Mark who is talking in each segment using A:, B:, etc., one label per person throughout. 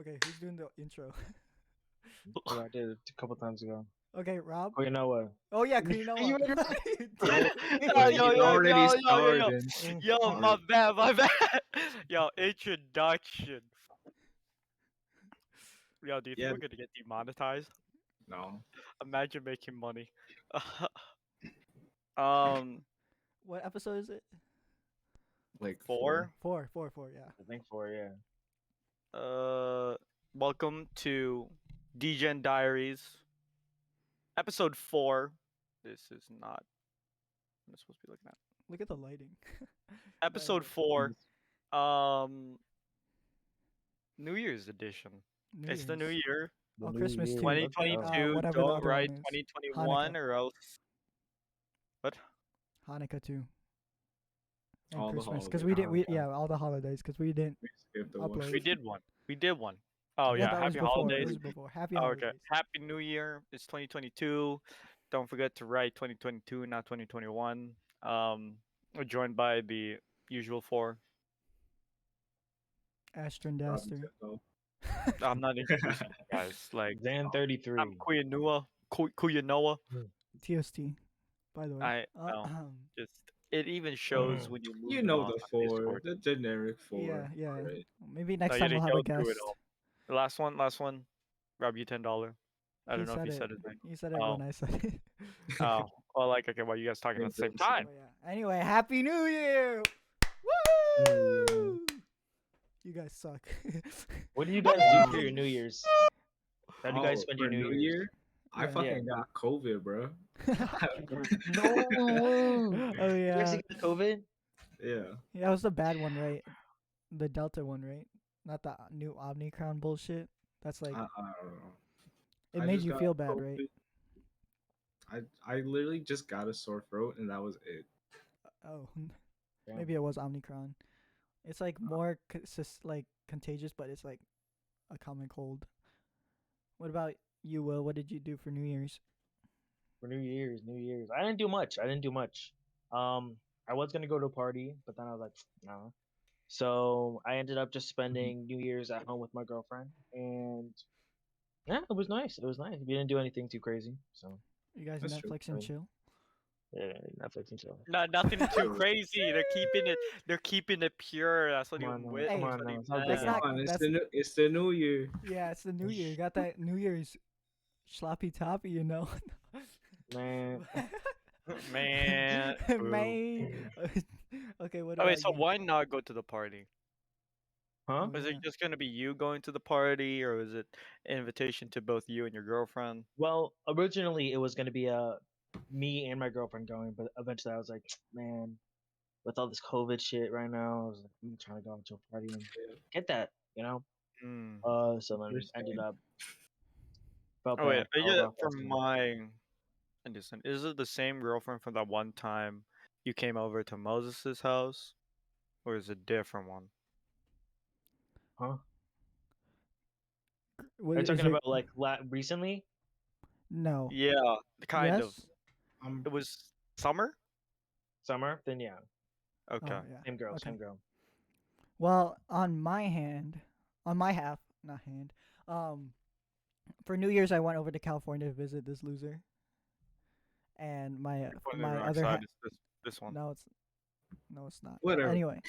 A: Okay, who's doing the intro?
B: Yeah, I did it a couple times ago.
A: Okay, Rob.
B: Oh, you know what?
A: Oh yeah, Karina.
B: You
A: What?
B: already-
C: Oh,
D: Yo,
C: wait,
D: yo,
C: he's
D: yo,
C: already
D: yo, yo, yo, yo,
C: starting.
D: yo,
A: Oh.
D: my bad. Yo, introduction. Yo, do you think
C: Yeah,
D: we're gonna get demonetized?
C: no.
D: Imagine making money. um,
A: What episode is it?
C: Like
D: four.
A: Four. Yeah.
B: I think 4, yeah.
D: Welcome to Degen Diaries, episode 4. This is not. What am I supposed to be looking at?
A: Look at the lighting.
D: Episode
A: Anyway,
D: 4. Um, New Year's edition.
A: New
D: It's the new
A: Year's.
D: year.
B: The
A: Oh,
B: new
A: Christmas
B: year,
A: too.
B: let's go.
D: 2022.
A: whatever the
D: Don't
A: other
D: write
A: one is.
D: 2021
A: Hanukkah.
D: or else. What?
A: Hanukkah too. And
C: All the
A: Christmas, because
C: holidays.
A: we yeah all the holidays, because we didn't
C: We skipped the one.
A: upload.
D: We did one. We did one. Oh
A: Well,
D: yeah,
A: that was
D: happy
A: before.
D: holidays.
A: It was before. Happy
D: Oh,
A: holidays.
D: okay, happy New Year. It's 2022. Don't forget to write 2022, not 2021. We're joined by the usual 4.
A: Astron
C: Rob
A: Daster.
C: Nintendo.
D: I'm not introducing you guys. Like
B: Zan 33.
D: I'm Kuyanoa. Kuyanoa.
A: TST. By the way.
D: I know. Just it even shows when you move
C: You
D: them
C: know
D: on
C: the
D: on
C: 4,
D: Discord.
C: the generic 4.
A: yeah.
C: Right.
A: Maybe
D: No,
A: next
D: you
A: time we'll
D: didn't
A: have
D: go
A: a
D: through
A: guest.
D: it all. The last one. Rob you $10. I don't know if you said his name.
A: He said it
D: Oh.
A: when I said it.
D: Oh, well, like okay, well, you guys talking at the same
C: Thanks,
D: time.
A: Oh, yeah. Anyway, Happy New Year! Woo! You guys suck.
B: What do you guys do for your New Year's? How do you guys
C: Oh,
B: spend
C: for
B: your New
C: New
B: Year's?
C: Year? I
A: Yeah.
C: fucking got COVID, bro.
B: No.
A: Oh
B: You
A: yeah.
B: guys get COVID?
C: Yeah.
A: Yeah, that was the bad one, right? The Delta one, right? Not the new Omicron bullshit. That's like
C: I don't know.
A: it
C: I
A: made
C: just
A: you
C: got
A: feel bad, right?
C: COVID. I literally just got a sore throat and that was it.
A: Oh,
B: Yeah.
A: maybe it was Omicron. It's like more like contagious, but it's like a common cold. What about you, Will? What did you do for New Year's?
B: For New Year's. I didn't do much. I was gonna go to a party, but then I was like, nah. So I ended up just spending New Year's at home with my girlfriend, and yeah, it was nice. We didn't do anything too crazy, so
A: You guys
C: That's true.
A: Netflix and
B: Right.
A: chill?
B: yeah, Netflix and chill.
D: Nothing too crazy. They're keeping it pure. That's what
B: Come
D: you
B: on now,
D: wit.
A: come
D: That's
B: on
D: what
B: now,
D: he
B: it's all
D: meant.
A: That's
B: good
A: not-
C: Come on,
A: that's-
C: it's the new year.
A: Yeah, it's the New Year. You got that New Year's sloppy toppy, you know?
B: Man.
D: Man.
A: Man. Okay, what
D: Oh
A: about
D: wait, so
A: you?
D: why not go to the party?
B: Huh?
A: Oh,
D: Was
A: yeah.
D: it just gonna be you going to the party, or was it an invitation to both you and your girlfriend?
B: Well, originally it was gonna be me and my girlfriend going, but eventually I was like, man, with all this COVID shit right now, I was like, I'm trying to go out to a party and get that, you know.
D: Hmm.
B: So then ended
C: Understand.
B: up felt
D: Oh wait,
B: bad. I was off
D: for
B: last minute.
D: my understand, is it the same girlfriend from that one time you came over to Moses' house, or is it a different one?
B: Huh?
A: What
B: Are you
A: is
B: talking
A: it?
B: about like recently?
A: No.
D: Yeah, kind of.
A: Yes?
D: It was summer.
B: Summer? Then yeah,
D: Okay.
A: Oh, yeah.
B: same girl,
A: Okay.
B: same girl.
A: Well, on my half, not hand. For New Year's, I went over to California to visit this loser, and my
D: On the
A: my
D: wrong
A: other
D: side
A: half.
D: is this one.
A: No, it's not.
C: Whatever.
A: Anyway,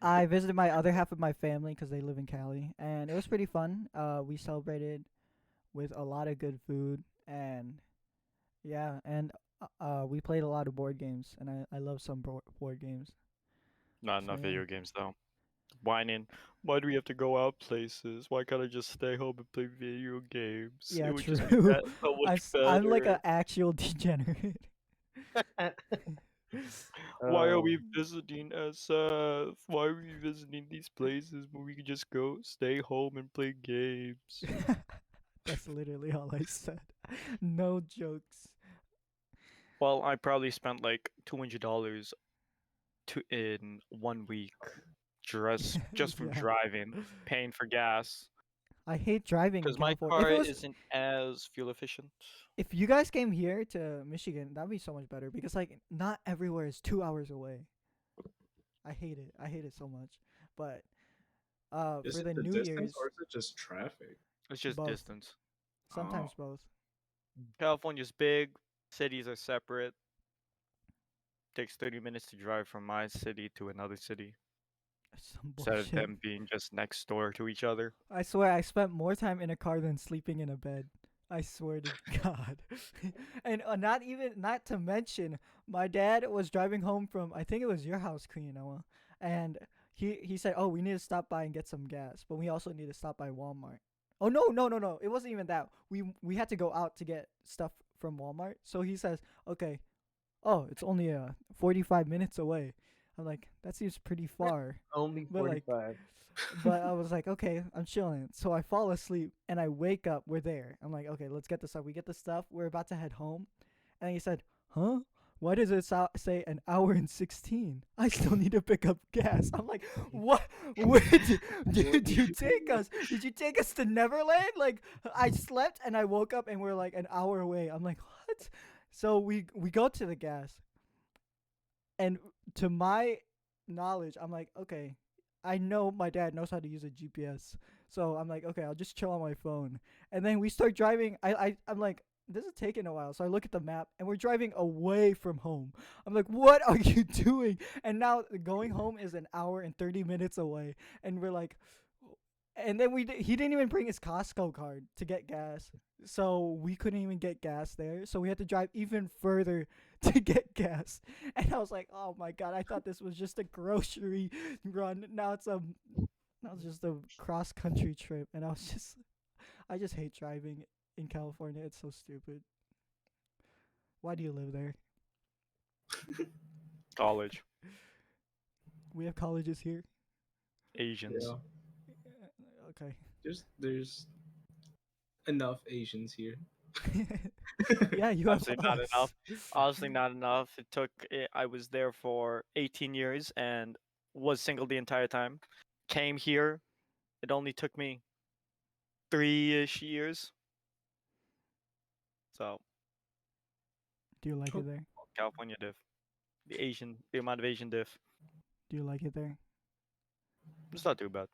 A: I visited my other half of my family because they live in Cali, and it was pretty fun. We celebrated with a lot of good food, and yeah, and we played a lot of board games, and I love some board games.
D: Not
A: So,
D: enough
A: yeah.
D: video games though. Whining. Why do we have to go out places? Why can't I just stay home and play video games?
A: Yeah,
D: it would just be
A: true.
D: so much
A: I'm like
D: better.
A: an actual degenerate.
D: Why are we
B: Um,
D: visiting SF? Why are we visiting these places when we could just go stay home and play games?
A: That's literally all I said. No jokes.
D: Well, I probably spent like $200 in 1 week just for
A: Yeah.
D: driving, paying for gas.
A: I hate driving in
D: Because my
A: California.
D: car
A: If it was,
D: isn't as fuel efficient.
A: if you guys came here to Michigan, that'd be so much better because like not everywhere is 2 hours away. I hate it. I hate it so much. But
C: Is
A: For
C: it
A: the
C: the
A: New
C: distance
A: Year's,
C: or is it just traffic?
D: It's just
A: both.
D: distance.
C: Oh,
A: Sometimes both.
D: California's big. Cities are separate. Takes 30 minutes to drive from my city to another city
A: Some
D: instead of
A: bullshit.
D: them being just next door to each other.
A: I swear I spent more time in a car than sleeping in a bed. I swear to God. And not to mention, my dad was driving home from, I think it was your house, Korean Noah, and he said, "Oh, we need to stop by and get some gas, but we also need to stop by Walmart." Oh no, no, no, no! It wasn't even that. We had to go out to get stuff from Walmart. So he says, "Okay, oh, it's only 45 minutes away." I'm like, that seems pretty far,
B: Only
A: but like
B: 45.
A: but I was like, okay, I'm chilling. So I fall asleep and I wake up. We're there. I'm like, okay, let's get this stuff. We get the stuff. We're about to head home. And he said, huh? Why does it say an hour and 16? I still need to pick up gas. I'm like, what? Where did you take us? Did you take us to Neverland? Like, I slept and I woke up and we're like an hour away. I'm like, what? So we go to the gas. And to my knowledge, I'm like, okay, I know my dad knows how to use a GPS. So I'm like, okay, I'll just chill on my phone. And then we start driving. I'm like, this is taking a while. So I look at the map and we're driving away from home. I'm like, what are you doing? And now going home is an hour and 30 minutes away. And we're like, and then he didn't even bring his Costco card to get gas. So we couldn't even get gas there. So we had to drive even further to get gas. And I was like, "Oh my god, I thought this was just a grocery run. Now it's just a cross country trip." And I just hate driving in California. It's so stupid. Why do you live there?
D: College,
A: We have colleges here.
D: Asians.
C: yeah.
A: Okay.
C: There's enough Asians here.
A: Yeah, you have
D: Honestly, not
A: us.
D: enough. Honestly, not enough. I was there for 18 years and was single the entire time. Came here. It only took me 3-ish years. So
A: Do you like
C: Oh,
A: it there?
D: California diff. The amount of Asian diff.
A: Do you like it there?
D: It's not too bad.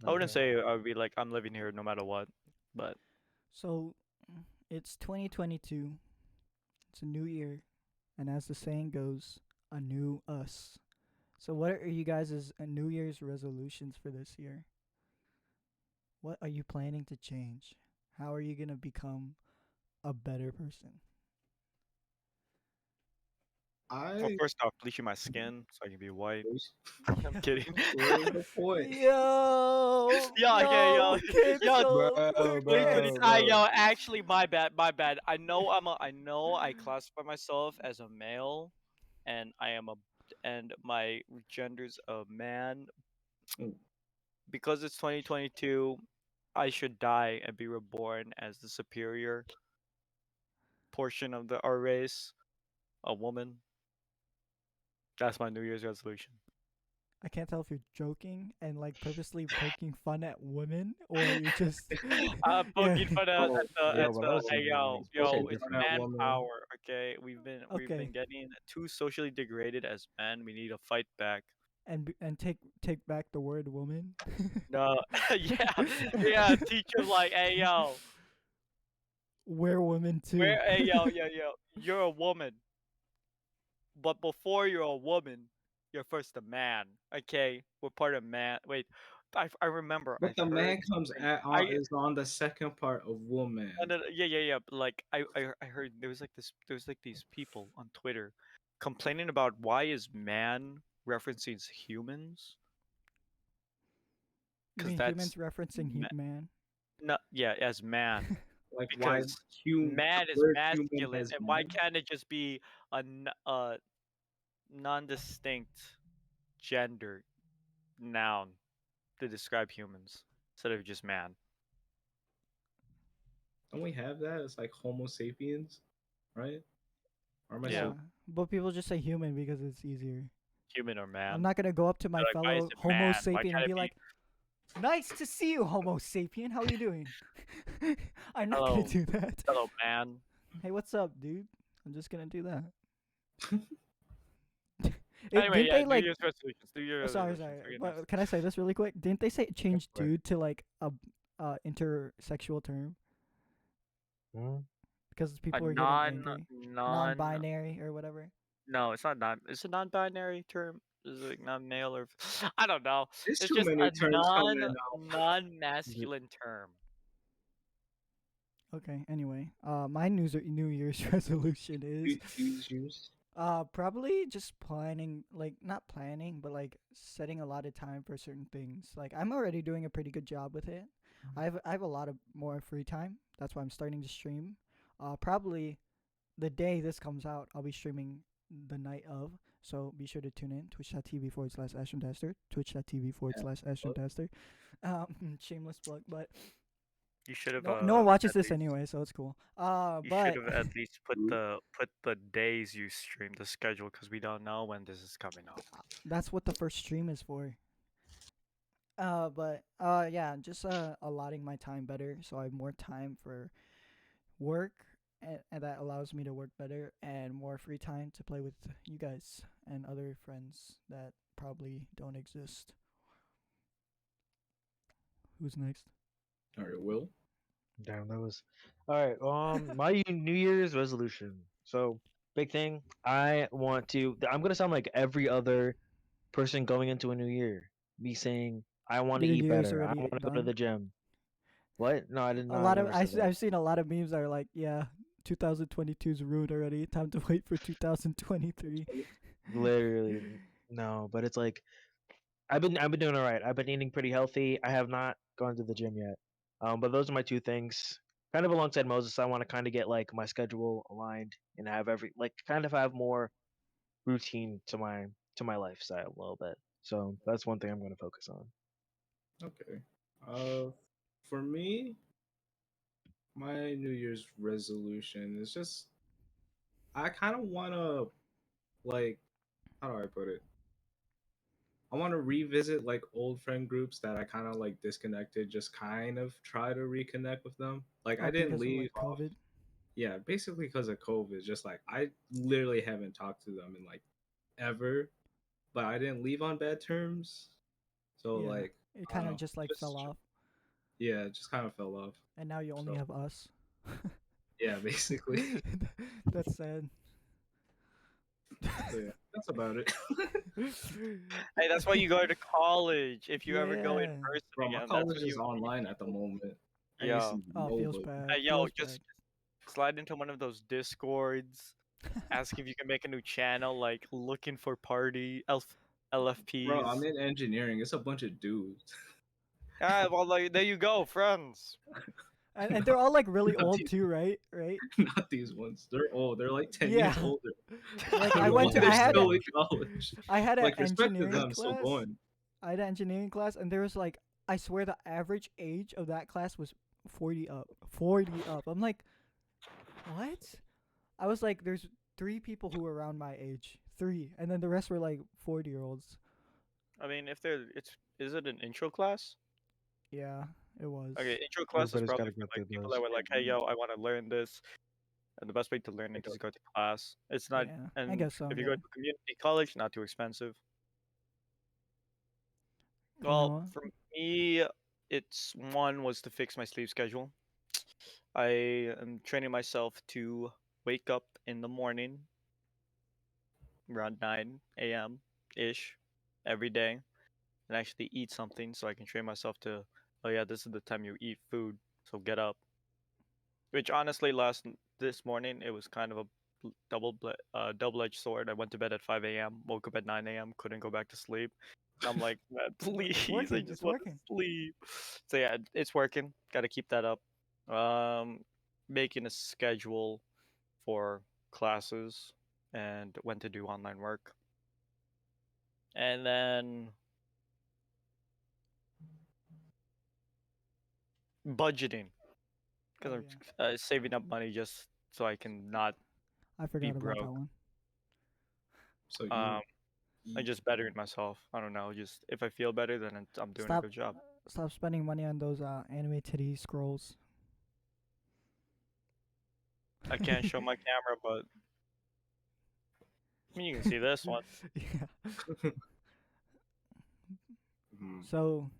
D: I
B: Not
D: wouldn't
B: bad.
D: say I'd be like I'm living here no matter what, but
A: So, it's 2022. It's a new year, and as the saying goes, a new us. So, what are you guys' New Year's resolutions for this year? What are you planning to change? How are you going to become a better person?
D: well,
C: I
D: first off, bleaching my skin so I can be white. I'm
A: Yeah.
D: kidding.
C: where's the point?
A: Yo,
D: Yeah, okay, yo,
A: yo,
D: yo,
A: cancel.
B: Bro,
A: We're
B: bro,
D: 2020.
B: bro.
A: canceled.
D: Yo, actually, my bad, my bad. I know I classify myself as a male, and and my gender's a man.
C: Mm.
D: Because it's 2022, I should die and be reborn as the superior portion of our race, a woman. That's my New Year's resolution.
A: I can't tell if you're joking and like purposely poking fun at women or you're just
D: I'm
A: yeah.
D: poking fun
C: Oh,
B: Yo, but that
D: hey
B: was
D: yo,
B: shit
D: it's
C: on that
B: different.
C: woman.
D: manpower. Okay, we've
A: Okay.
D: been getting too socially degraded as men. We need to fight back.
A: And take back the word woman.
D: No, yeah, yeah. Teach him like, hey yo,
A: We're women too.
D: hey yo, you're a woman, but before you're a woman, you're first a man. Okay, we're part of man. Wait, I remember
C: But
D: I've
C: the
D: heard
C: man comes at
D: I
C: on is on the second part of woman.
D: no, yeah. But like I heard there was like these people on Twitter complaining about why is man referencing humans?
A: You
D: Because
A: mean
D: that's
A: humans referencing man?
D: not yeah as man
C: Like why
D: because
C: the
D: man is
C: word human
D: masculine
C: as
D: and why
C: man?
D: can't it just be a non-distinct gender noun to describe humans instead of just man?
C: Don't we have that? It's like Homo sapiens, right? Or am I
D: Yeah,
A: Yeah.
C: so
A: But people just say human because it's easier.
D: human or
A: I'm
D: man.
A: not gonna go up to my
D: They're like, why is
A: fellow
D: it
A: Homo
D: man? Why
A: sapien and
D: can't it
A: be
D: be
A: like, "Nice to see you, Homo sapien. How are you doing?" I'm not gonna
D: hello,
A: do that.
D: hello man?
A: Hey, what's up, dude? I'm just gonna do that.
D: Anyway,
A: Didn't
D: yeah,
A: they
D: New
A: like?
D: Year's resolutions. New Year's
A: Sorry,
D: resolutions.
A: sorry.
D: Very nice.
A: But can I say this really quick? Didn't they say it
B: Go
A: changed
B: for it.
A: dude to like a intersexual term
B: Mhm.
A: because
D: A
A: people were getting
D: non
A: angry,
D: non
A: non-binary or whatever.
D: no, it's not non. It's a non-binary term. Is it not male or? I don't know.
C: There's
D: It's
C: too
D: just
C: many
D: a
C: terms coming in now.
B: Y-
D: non-masculine term.
A: Okay. Anyway, my New Year's resolution is
C: Use.
A: probably just planning, like not planning, but like setting a lot of time for certain things. Like I'm already doing a pretty good job with it. I have a lot of more free time. That's why I'm starting to stream. Probably the day this comes out, I'll be streaming the night of. So be sure to tune in twitch.tv/ashtontaster, twitch.tv/ashtontaster. Shameless plug, but
D: You should have
A: no one watches
D: at
A: this
D: least.
A: anyway, so it's cool.
D: You should
A: But
D: have at least put the days you stream, the schedule, because we don't know when this is coming up.
A: that's what the first stream is for. But yeah, just allotting my time better so I have more time for work, and that allows me to work better and more free time to play with you guys and other friends that probably don't exist. Who's next?
C: All right, Will.
B: Damn, that was all right. My New Year's resolution. So big thing. I want to. I'm gonna sound like every other person going into a new year. Me saying I want to
A: Your
B: eat
A: year's
B: better. I
A: already
B: want to go to
A: done.
B: the gym. What? No, I did
A: A
B: not. I
A: lot of
B: never said that.
A: I've seen a lot of memes that are like, yeah, 2022's ruined already. Time to wait for 2023.
B: Literally, no. But it's like I've been doing all right. I've been eating pretty healthy. I have not gone to the gym yet. But those are my two things. Kind of alongside Moses, I want to kind of get like my schedule aligned and have every like kind of have more routine to my lifestyle a little bit. So that's one thing I'm going to focus on.
C: Okay. For me, my New Year's resolution is just I kind of want to like how do I put it? I want to revisit like old friend groups that I kind of like disconnected. Just kind of try to reconnect with them. Like I
A: Oh,
C: didn't
A: because of
C: leave
A: like
C: off.
A: COVID.
C: Yeah, basically because of COVID. Just like I literally haven't talked to them in like ever. But I didn't leave on bad terms. So
A: Yeah,
C: like
A: it
C: I don't
A: kind of
C: know.
A: just like fell off,
C: Yeah, it just kind of fell off.
A: and now you only
C: So
A: have us.
C: yeah, basically.
A: That's sad.
C: So yeah, that's about it.
D: Hey, that's why you go to college. If you ever go in
A: Yeah.
D: person
C: Bro, my
D: again, that's
C: college
D: when
C: is
D: you meet
C: online at the
D: people.
C: moment. I ain't
D: Yo,
C: seen
A: Oh, feels
C: nobody.
A: bad.
D: yo,
A: Feels
D: just
A: bad.
D: slide into one of those discords. Ask if you can make a new channel, like looking for party
C: Bro, I'm
D: LFPs.
C: in engineering. It's a bunch of dudes.
D: Ah, well, like, there you go, friends.
A: And they're all like really
C: Not
A: old
C: these,
A: too, right? Right?
C: not these ones. They're old. They're like 10
A: Yeah.
C: years older. I
A: Like
C: don't
A: I
C: know
A: went
C: why
A: to
C: they're still in college.
A: I had an
C: Like, respect to
A: engineering
C: them, still
A: class.
C: going.
A: I had an engineering class, and there was like, I swear the average age of that class was 40 up. 40 up. I'm like, what? I was like, there's three people who were around my age. Three. And then the rest were like 40-year-olds.
D: I mean, if they're, is it an intro class?
A: Yeah, it was.
D: Okay, intro class is
B: Everybody's got
D: probably
B: to go
D: for like
B: through
D: people
B: those.
D: that were like, hey, yo, I want to learn this. And the best way to learn it is to go to class. It's not,
A: Yeah, I
D: and
A: guess so,
D: if you go
A: yeah.
D: to community college, not too expensive. Well,
A: Konoha?
D: for me, it's one was to fix my sleep schedule. I am training myself to wake up in the morning around 9 a.m. ish every day and actually eat something so I can train myself to, oh yeah, this is the time you eat food, so get up. Which honestly, this morning it was kind of a double-edged sword. I went to bed at 5 a.m., woke up at 9 a.m., couldn't go back to sleep. And I'm like, man,
A: It's
D: please, I
A: working.
D: just
A: It's
D: want to
A: working.
D: sleep. So yeah, it's working. Got to keep that up. Um, Making a schedule for classes and when to do online work. And then budgeting
A: Oh,
D: because
A: yeah.
D: I'm saving up money just so I can not
A: I
D: be
A: forgot about that
D: broke.
A: one.
C: So
D: Um, I
C: you
D: just bettering myself. I don't know. Just if I feel better, then I'm doing a
A: Stop
D: good job.
A: stop spending money on those anime titty scrolls.
D: I can't show my camera, but I mean, you can see this one.
A: Yeah.
C: Mhm.
A: So,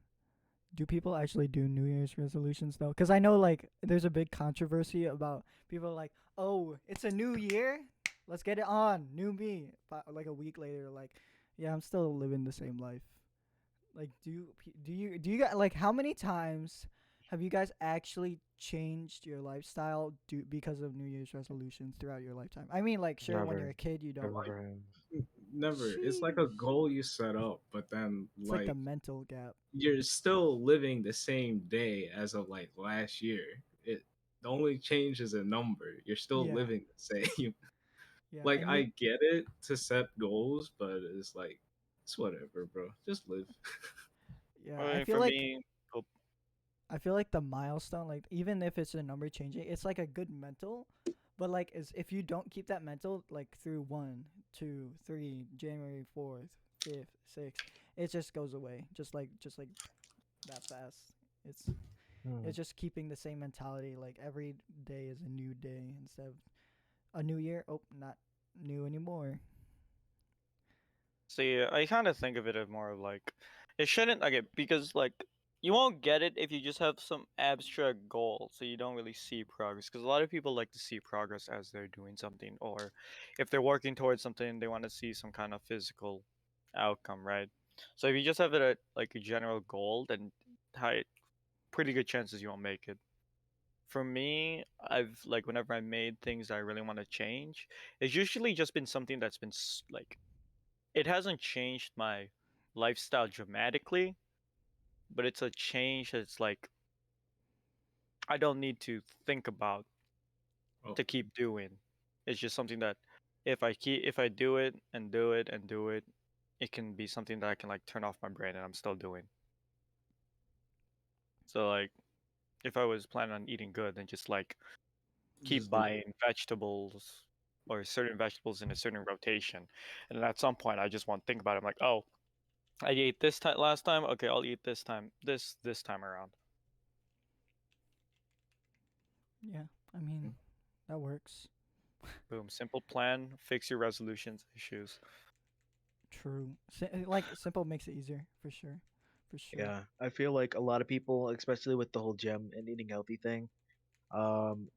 A: do people actually do New Year's resolutions though? Because I know like there's a big controversy about people like, oh, it's a new year, let's get it on, new me. But like a week later, like, yeah, I'm still living the same life. Like, do you guys like how many times have you guys actually changed your lifestyle because of New Year's resolutions throughout your lifetime? I mean, like, sure, when you're
B: Never.
A: a kid, you
B: I've
A: don't.
C: Like
B: never have.
C: never. It's like a
A: Sheesh.
C: goal you set up, but then
A: It's like the
C: like
A: mental gap.
C: you're still living the same day as of like last year. It the only change is a number. You're still
A: Yeah,
C: living the same.
A: yeah,
C: Like
A: and
C: I
A: you,
C: get it to set goals, but it's like it's whatever, bro. Just live.
A: yeah.
D: I
A: I
D: mean,
A: feel
D: for
A: like
D: me, oh,
A: the milestone, like even if it's a number changing, it's like a good mental. But like, is if you don't keep that mental, like through 1, 2, 3, January 4th, 5th, 6th, it just goes away, just like that fast. It's
B: Hmm.
A: it's just keeping the same mentality. Like every day is a new day instead of a new year. Oh, not new anymore.
D: see, I kind of think of it as more of like, it shouldn't, okay, because like, you won't get it if you just have some abstract goal, so you don't really see progress. Because a lot of people like to see progress as they're doing something, or if they're working towards something, they want to see some kind of physical outcome, right? So if you just have it at like a general goal, then high, pretty good chances you won't make it. For me, I've like whenever I made things I really want to change, it's usually just been something that's been like it hasn't changed my lifestyle dramatically, but it's a change that's like I don't need to think about
C: Oh,
D: to keep doing. It's just something that if I do it and do it and do it, it can be something that I can like turn off my brain and I'm still doing. So like if I was planning on eating good, then just like keep
C: just do
D: buying vegetables or certain vegetables in a certain rotation. And then at some point I just won't think about it. I'm like, oh, I ate this time last time. Okay, I'll eat this time. This time around.
A: Yeah, I mean
C: it.
A: that works.
D: Boom. Simple plan. Fix your resolutions issues.
A: True. Like simple makes it easier for sure, for sure.
B: Yeah, I feel like a lot of people, especially with the whole gym and eating healthy thing,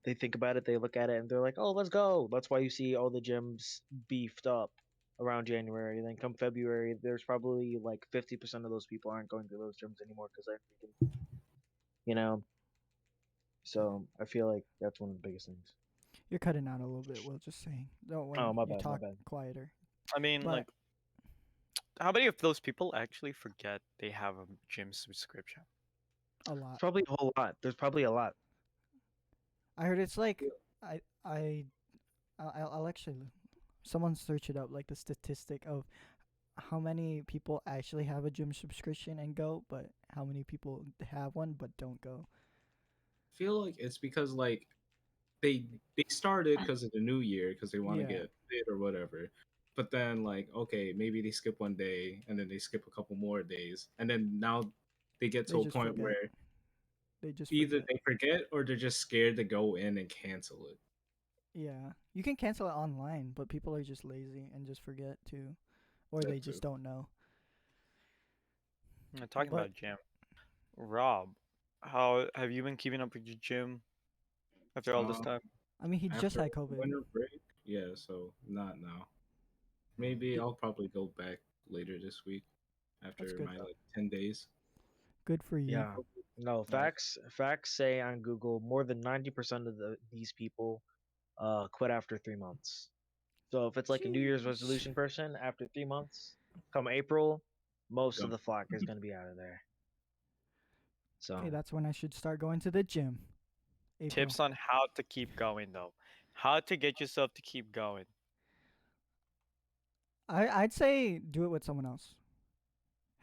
B: they think about it, they look at it, and they're like, "Oh, let's go." That's why you see all the gyms beefed up around January. And then come February, there's probably like 50% of those people aren't going to those gyms anymore because they're freaking, you know. So I feel like that's one of the biggest things.
A: You're cutting out a little bit. Well, just saying. No, when
B: Oh, my
A: you
B: bad, my
A: talk
B: bad.
A: quieter.
D: I mean,
A: But
D: like, how many of those people actually forget they have a gym subscription?
A: a
B: It's
A: lot.
B: probably a whole lot. There's probably a lot.
A: I heard it's like I I I'll actually someone search it up like the statistic of how many people actually have a gym subscription and go, but how many people have one but don't go.
C: Feel like it's because like they they started because of the new year because they want to
A: Yeah,
C: get fit or whatever. But then like okay, maybe they skip one day and then they skip a couple more days, and then now they get
A: they
C: to a
A: just
C: point
A: forget.
C: where
A: They just
C: either
A: forget.
C: they forget or they're just scared to go in and cancel it.
A: Yeah, you can cancel it online, but people are just lazy and just forget to, or they
C: That too.
A: just don't know.
D: Talking
A: But
D: about gym, Rob, how have you been keeping up with your gym after all this
C: Uh,
D: time?
A: I mean, he just
C: After
A: had COVID.
C: winter break, yeah. So not now. Maybe
A: Did,
C: I'll probably go back later this week
A: that's
C: after
A: good.
C: my like 10 days.
A: Good for you.
B: Yeah. No,
C: Uh,
B: facts say on Google more than 90% of these people quit after 3 months. So if it's like a New Year's
A: Jeez.
B: resolution person, after 3 months, come April, most of
C: done.
B: the flock is gonna be out of there.
A: Okay,
B: So
A: that's when I should start going to the gym. April.
D: Tips on how to keep going though. How to get yourself to keep going.
A: I'd say do it with someone else.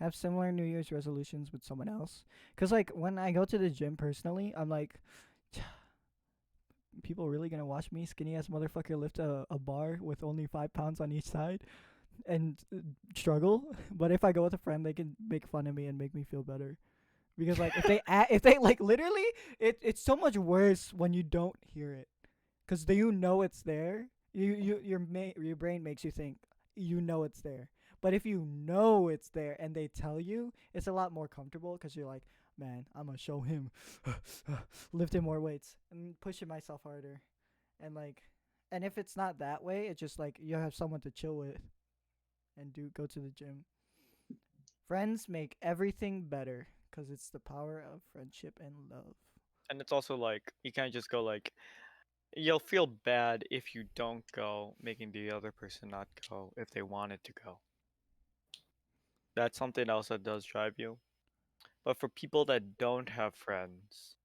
A: Have similar New Year's resolutions with someone else. Cause like when I go to the gym personally, I'm like, people really gonna watch me skinny ass motherfucker lift a bar with only 5 pounds on each side and struggle. But if I go with a friend, they can make fun of me and make me feel better. Because like if they like literally, it's so much worse when you don't hear it. Cause you know it's there. Your brain makes you think you know it's there. But if you know it's there and they tell you, it's a lot more comfortable because you're like, man, I'm gonna show him, lifting more weights and pushing myself harder, and like, and if it's not that way, it's just like you have someone to chill with and do go to the gym. Friends make everything better because it's the power of friendship and love.
D: And it's also like you can't just go like you'll feel bad if you don't go, making the other person not go if they wanted to go. That's something else that does drive you. But for people that don't have friends,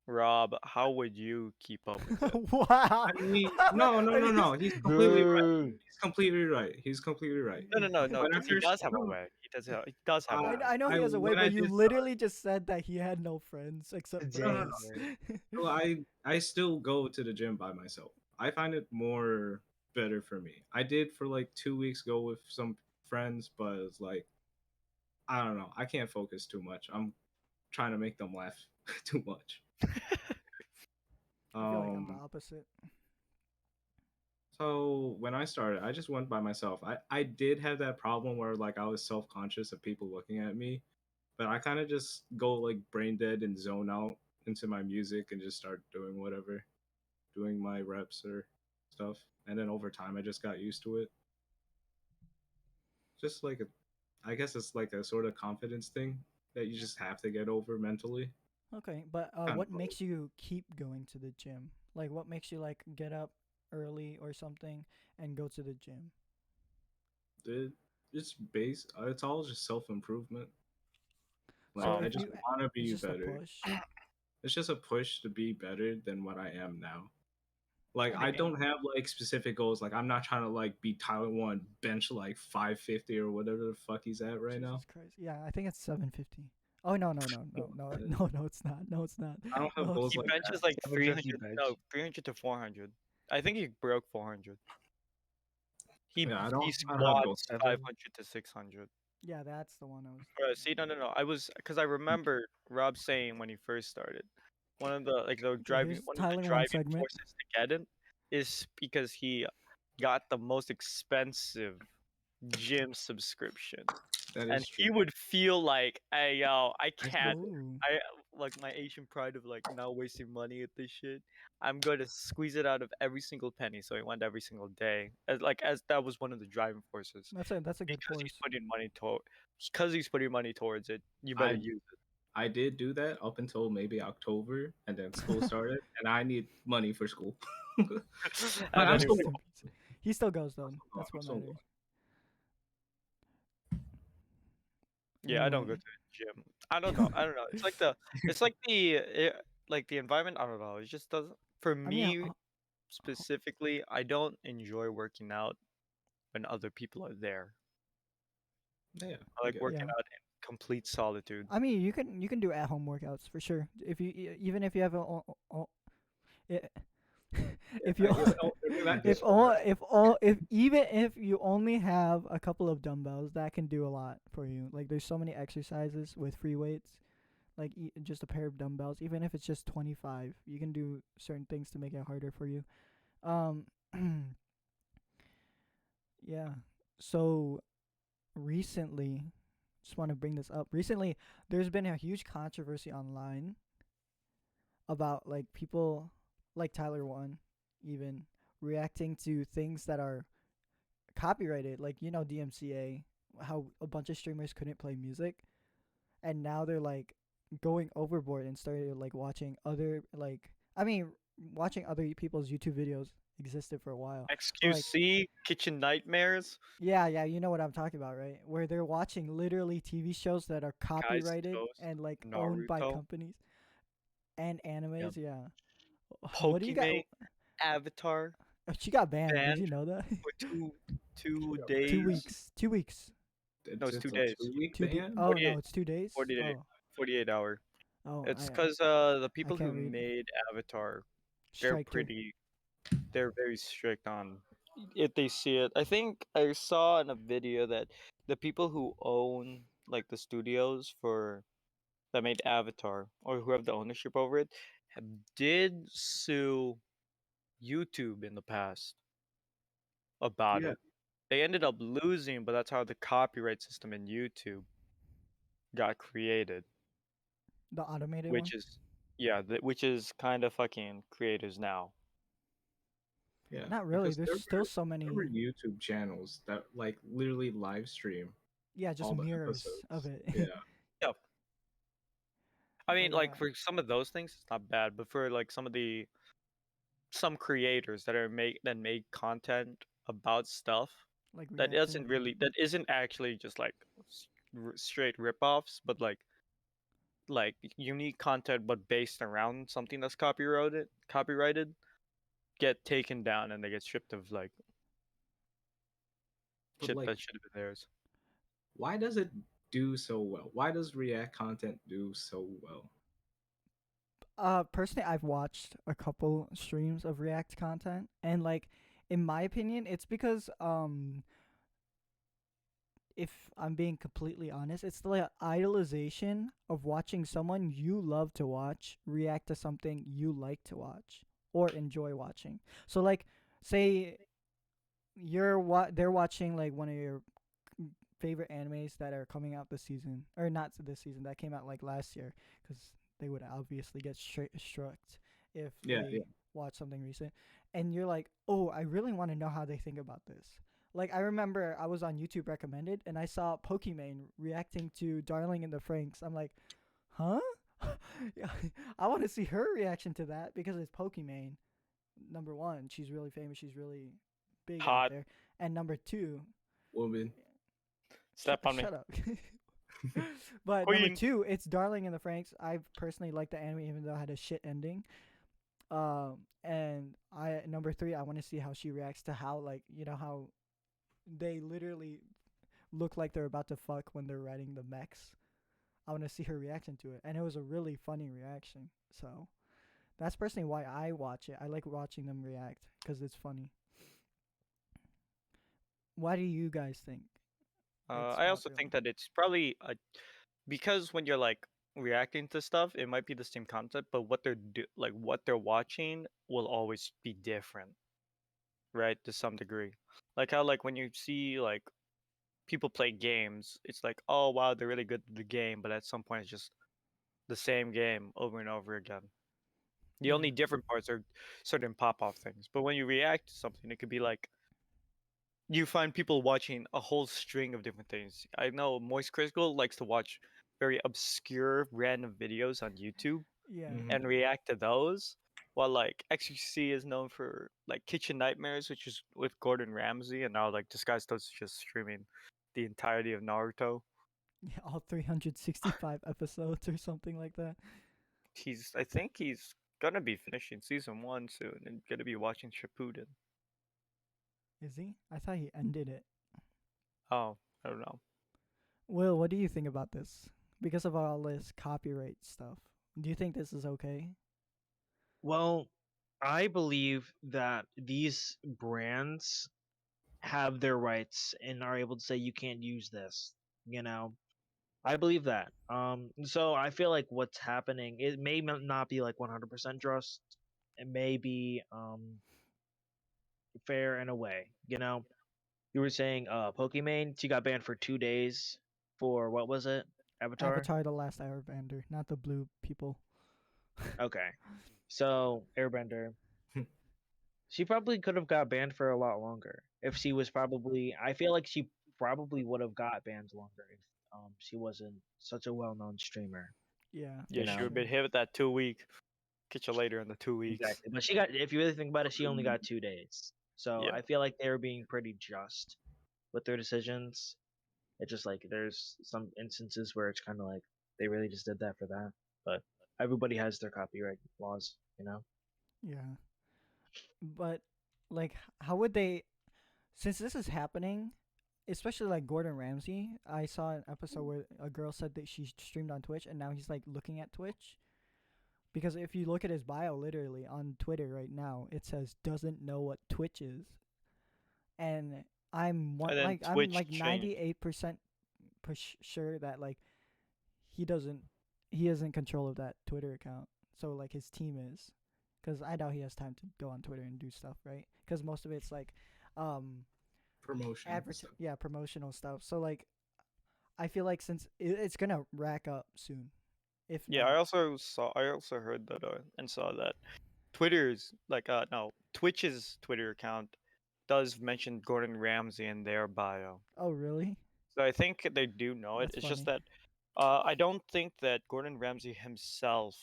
D: Rob, how would you keep up with it?
A: Wow.
C: I mean, no, no, no, no. He's completely right.
B: Boo.
C: He's completely right. He's completely right.
D: No, no, no, no,
C: When I
D: because he
C: first,
D: does have a
C: no,
D: way. He does have a way.
A: I know
C: I
A: he has a way,
C: when I
A: but you
C: did
A: literally just said that he had no friends except
B: The
C: no, no,
A: friends.
B: January.
C: no. I still go to the gym by myself. I find it more better for me. I did for like 2 weeks go with some friends, but it's like I don't know. I can't focus too much. I'm trying to make them laugh too much.
A: I feel like I'm the
C: Um,
A: opposite.
C: so when I started, I just went by myself. I did have that problem where like I was self conscious of people looking at me, but I kind of just go like brain dead and zone out into my music and just start doing whatever, doing my reps or stuff. And then over time, I just got used to it. Just like I guess it's like a sort of confidence thing that you just have to get over mentally.
A: Okay, but
C: Kind
A: what
C: of
A: makes you keep going to the gym? Like, what makes you like get up early or something and go to the gym?
C: it, it's base. It's all just self improvement.
A: So
C: Like I
D: Um,
A: if
C: just
A: you,
C: want to
A: it's
C: be
A: just a
C: better.
A: push.
C: It's just a push to be better than what I am now. Like
D: I
C: I
D: mean,
C: don't have like specific goals. Like I'm not trying to like beat Tyler One bench like 550 or whatever the fuck he's at right now.
A: Jesus Christ. Yeah, I think it's 750. Oh no no no no no no no it's not no it's not
C: I don't have
A: no it's
C: goals
D: he
C: like
A: not.
C: that.
D: benches like
B: 750
D: 300,
B: bench.
D: no, 300 to 400. I think he broke 400.
C: Yeah,
D: He
C: I don't have goals.
D: squats
B: Seven.
D: 500 to 600.
A: Yeah, that's the one I was.
D: See, no, no, no. I was because I remember Rob saying when he first started,
A: Okay, here's
D: one of the
A: Tyler one
D: driving
A: segment.
D: forces to get in is because he got the most expensive gym subscription,
C: That
D: and
C: is true.
D: he would feel like, hey, yo, I
C: I still
D: can't.
A: Ooh.
D: I like my Asian pride of like not wasting money at this shit. I'm going to squeeze it out of every single penny. So he went every single day, as that was one of the driving forces
A: That's a good
D: because he's
A: force.
D: putting money to because he's putting money towards it. You better
C: I
D: use it.
C: I did do that up until maybe October, and then school started, and I need money for school. but
D: And
C: I'm
D: then
C: still
A: Rest
C: going.
A: in peace. He still goes though.
C: I'm still going.
A: That's
C: I'm
A: what
C: still going.
A: matters.
D: yeah, I don't go
A: Anyway,
D: to the gym. I don't know. I don't know. It's like the environment. I don't know. It just doesn't. For
A: I mean,
D: me specifically, I don't enjoy working out when other people are there.
C: Yeah,
D: I
C: I
D: like
C: get it.
D: working
A: yeah.
D: out in complete solitude.
A: I mean, you can do at home workouts for sure. If you even if you have i- if you if all if even if you only have a couple of dumbbells, that can do a lot for you. Like there's so many exercises with free weights. Like just a pair of dumbbells, even if it's just 25, you can do certain things to make it harder for you. Um, yeah. So recently, just want to bring this up. Recently, there's been a huge controversy online about like people like Tyler One even reacting to things that are copyrighted, like DMCA, how a bunch of streamers couldn't play music, and now they're like going overboard and started like watching other watching other people's YouTube videos existed for a while. But like
D: XQC Kitchen Nightmares,
A: yeah, you know what I'm talking about, right? Where they're watching literally TV shows that are
D: Guy's
A: copyrighted
D: Toast,
A: and like owned by
D: Naruto,
A: companies and
D: yep.
A: animes, yeah. What do you got?
D: Pokemon, Avatar,
A: She got banned. Did you
D: banned
A: know that?
D: for two
A: two
D: days.
A: weeks. 2 weeks.
D: No,
C: It's
D: it's
C: it's
D: two
C: a
D: days.
C: 2 week
A: Two d.
C: ban.
A: Oh no,
D: 48,
A: it's 2 days.
D: 48,
A: Oh,
D: 48 hour.
A: oh,
D: It's
A: I
D: because the
A: I
D: people who
A: can't read.
D: made Avatar, they're
A: Striked her.
D: pretty, they're very strict on if they see it. I think I saw in a video that the people who own like the studios for that made Avatar or who have the ownership over it have, did sue YouTube in the past about
C: Yeah,
D: it. they ended up losing, but that's how the copyright system in YouTube got created,
A: The automated one.
D: which is which is kind of fucking creators now.
C: Yeah,
A: Not really.
C: because
A: There's still so
C: there were
A: many.
C: YouTube channels that like literally live stream
A: Yeah, just
C: all the
A: mirrors of
C: episodes.
A: it.
C: Yeah,
D: Yeah, I
A: But
D: mean,
A: yeah,
D: like for some of those things, it's not bad, but for like some creators that make content about stuff
A: like
D: that
A: reacting.
D: isn't actually just like straight ripoffs, but like unique content but based around something that's copyrighted get taken down and they get stripped of like
C: but
D: shit
C: like,
D: that should have been theirs.
C: why does it do so well? Why does React content do so well?
A: Personally, I've watched a couple streams of React content, and like, in my opinion, it's because if I'm being completely honest, it's the idolization of watching someone you love to watch react to something you like to watch or enjoy watching. So like, say they're watching like one of your favorite animes that are coming out this season, or not this season, that came out like last year, because they would obviously get struck if
C: Yeah, yeah.
A: they watch something recent, and you're like, oh, I really want to know how they think about this. Like, I remember I was on YouTube recommended and I saw Pokimane reacting to Darling in the Franxx. I'm like, huh? Yeah, I want to see her reaction to that because it's Pokimane. Number one, she's really famous. She's really big out
D: Hot.
A: there. And number two,
C: Woman.
D: Step on me.
A: shut up. But number
D: Queen.
A: two, it's Darling in the Franxx. I personally like the anime even though it had a shit ending. And I number three, I want to see how she reacts to how, like, how they literally look like they're about to fuck when they're riding the mechs. I want to see her reaction to it, and it was a really funny reaction. So that's personally why I watch it. I like watching them react because it's funny. Why do you guys think it's
D: I also
A: popular?
D: think that it's probably because when you're like reacting to stuff, it might be the same concept, but what they're watching will always be different, right? To some degree, like how like when you see like people play games, it's like, oh wow, they're really good at the game, but at some point it's just the same game over and over again. The
A: Yeah,
D: only different parts are certain pop off things. But when you react to something, it could be like you find people watching a whole string of different things. I know Moist Critical likes to watch very obscure random videos on YouTube
A: yeah,
C: Hmm.
D: and react to those. While like XQC is known for like Kitchen Nightmares, which is with Gordon Ramsay, and now like this guy's just streaming the entirety of Naruto.
A: yeah. All 365 episodes or something like that.
D: I think he's gonna be finishing season 1 soon and gonna be watching Shippuden.
A: Is he? I thought he ended it.
D: Oh, I don't know.
A: Will, what do you think about this? Because of all this copyright stuff, do you think this is okay?
B: Well, I believe that these brands have their rights and are able to say you can't use this. You know, I believe that. So I feel like what's happening, it may not be like 100% just. It may be fair in a way. You were saying Pokimane, she got banned for 2 days for what was it? Avatar.
A: Avatar: The Last Airbender, not the blue people.
B: Okay, so Airbender. She probably could have got banned for a lot longer if she was probably. I feel like she probably would have got banned longer if she wasn't such a well-known streamer.
A: Yeah,
D: Yeah,
B: You
A: for
D: she
B: know
D: would be
A: sure.
D: hit with that 2 week. Catch you later in the 2 weeks.
B: exactly, but she got. If you really think about it, she only got 2 days. So
D: Yeah.
B: I feel like they were being pretty just with their decisions. It's just like there's some instances where it's kind of like they really just did that for that. But everybody has their copyright laws.
A: Yeah, but like, how would they? Since this is happening, especially like Gordon Ramsay, I saw an episode where a girl said that she streamed on Twitch, and now he's like looking at Twitch. Because if you look at his bio, literally on Twitter right now, it says doesn't know what Twitch is, and
D: And then
A: I'm
D: Twitch
A: like
D: changed.
A: 98% sure that like he doesn't he is in control of that Twitter account. So like his team is, because I doubt he has time to go on Twitter and do stuff, right? Because most of it's like, um,
C: promotion stuff.
A: yeah, promotional stuff. So like I feel like since it's gonna rack up soon, if
D: Yeah, I
A: not.
D: also saw. I also heard that and saw that Twitter's like no Twitch's Twitter account does mention Gordon Ramsay in their bio.
A: Oh really?
D: So I think they do know it.
A: That's
D: It's just
A: funny.
D: that I don't think that Gordon Ramsay himself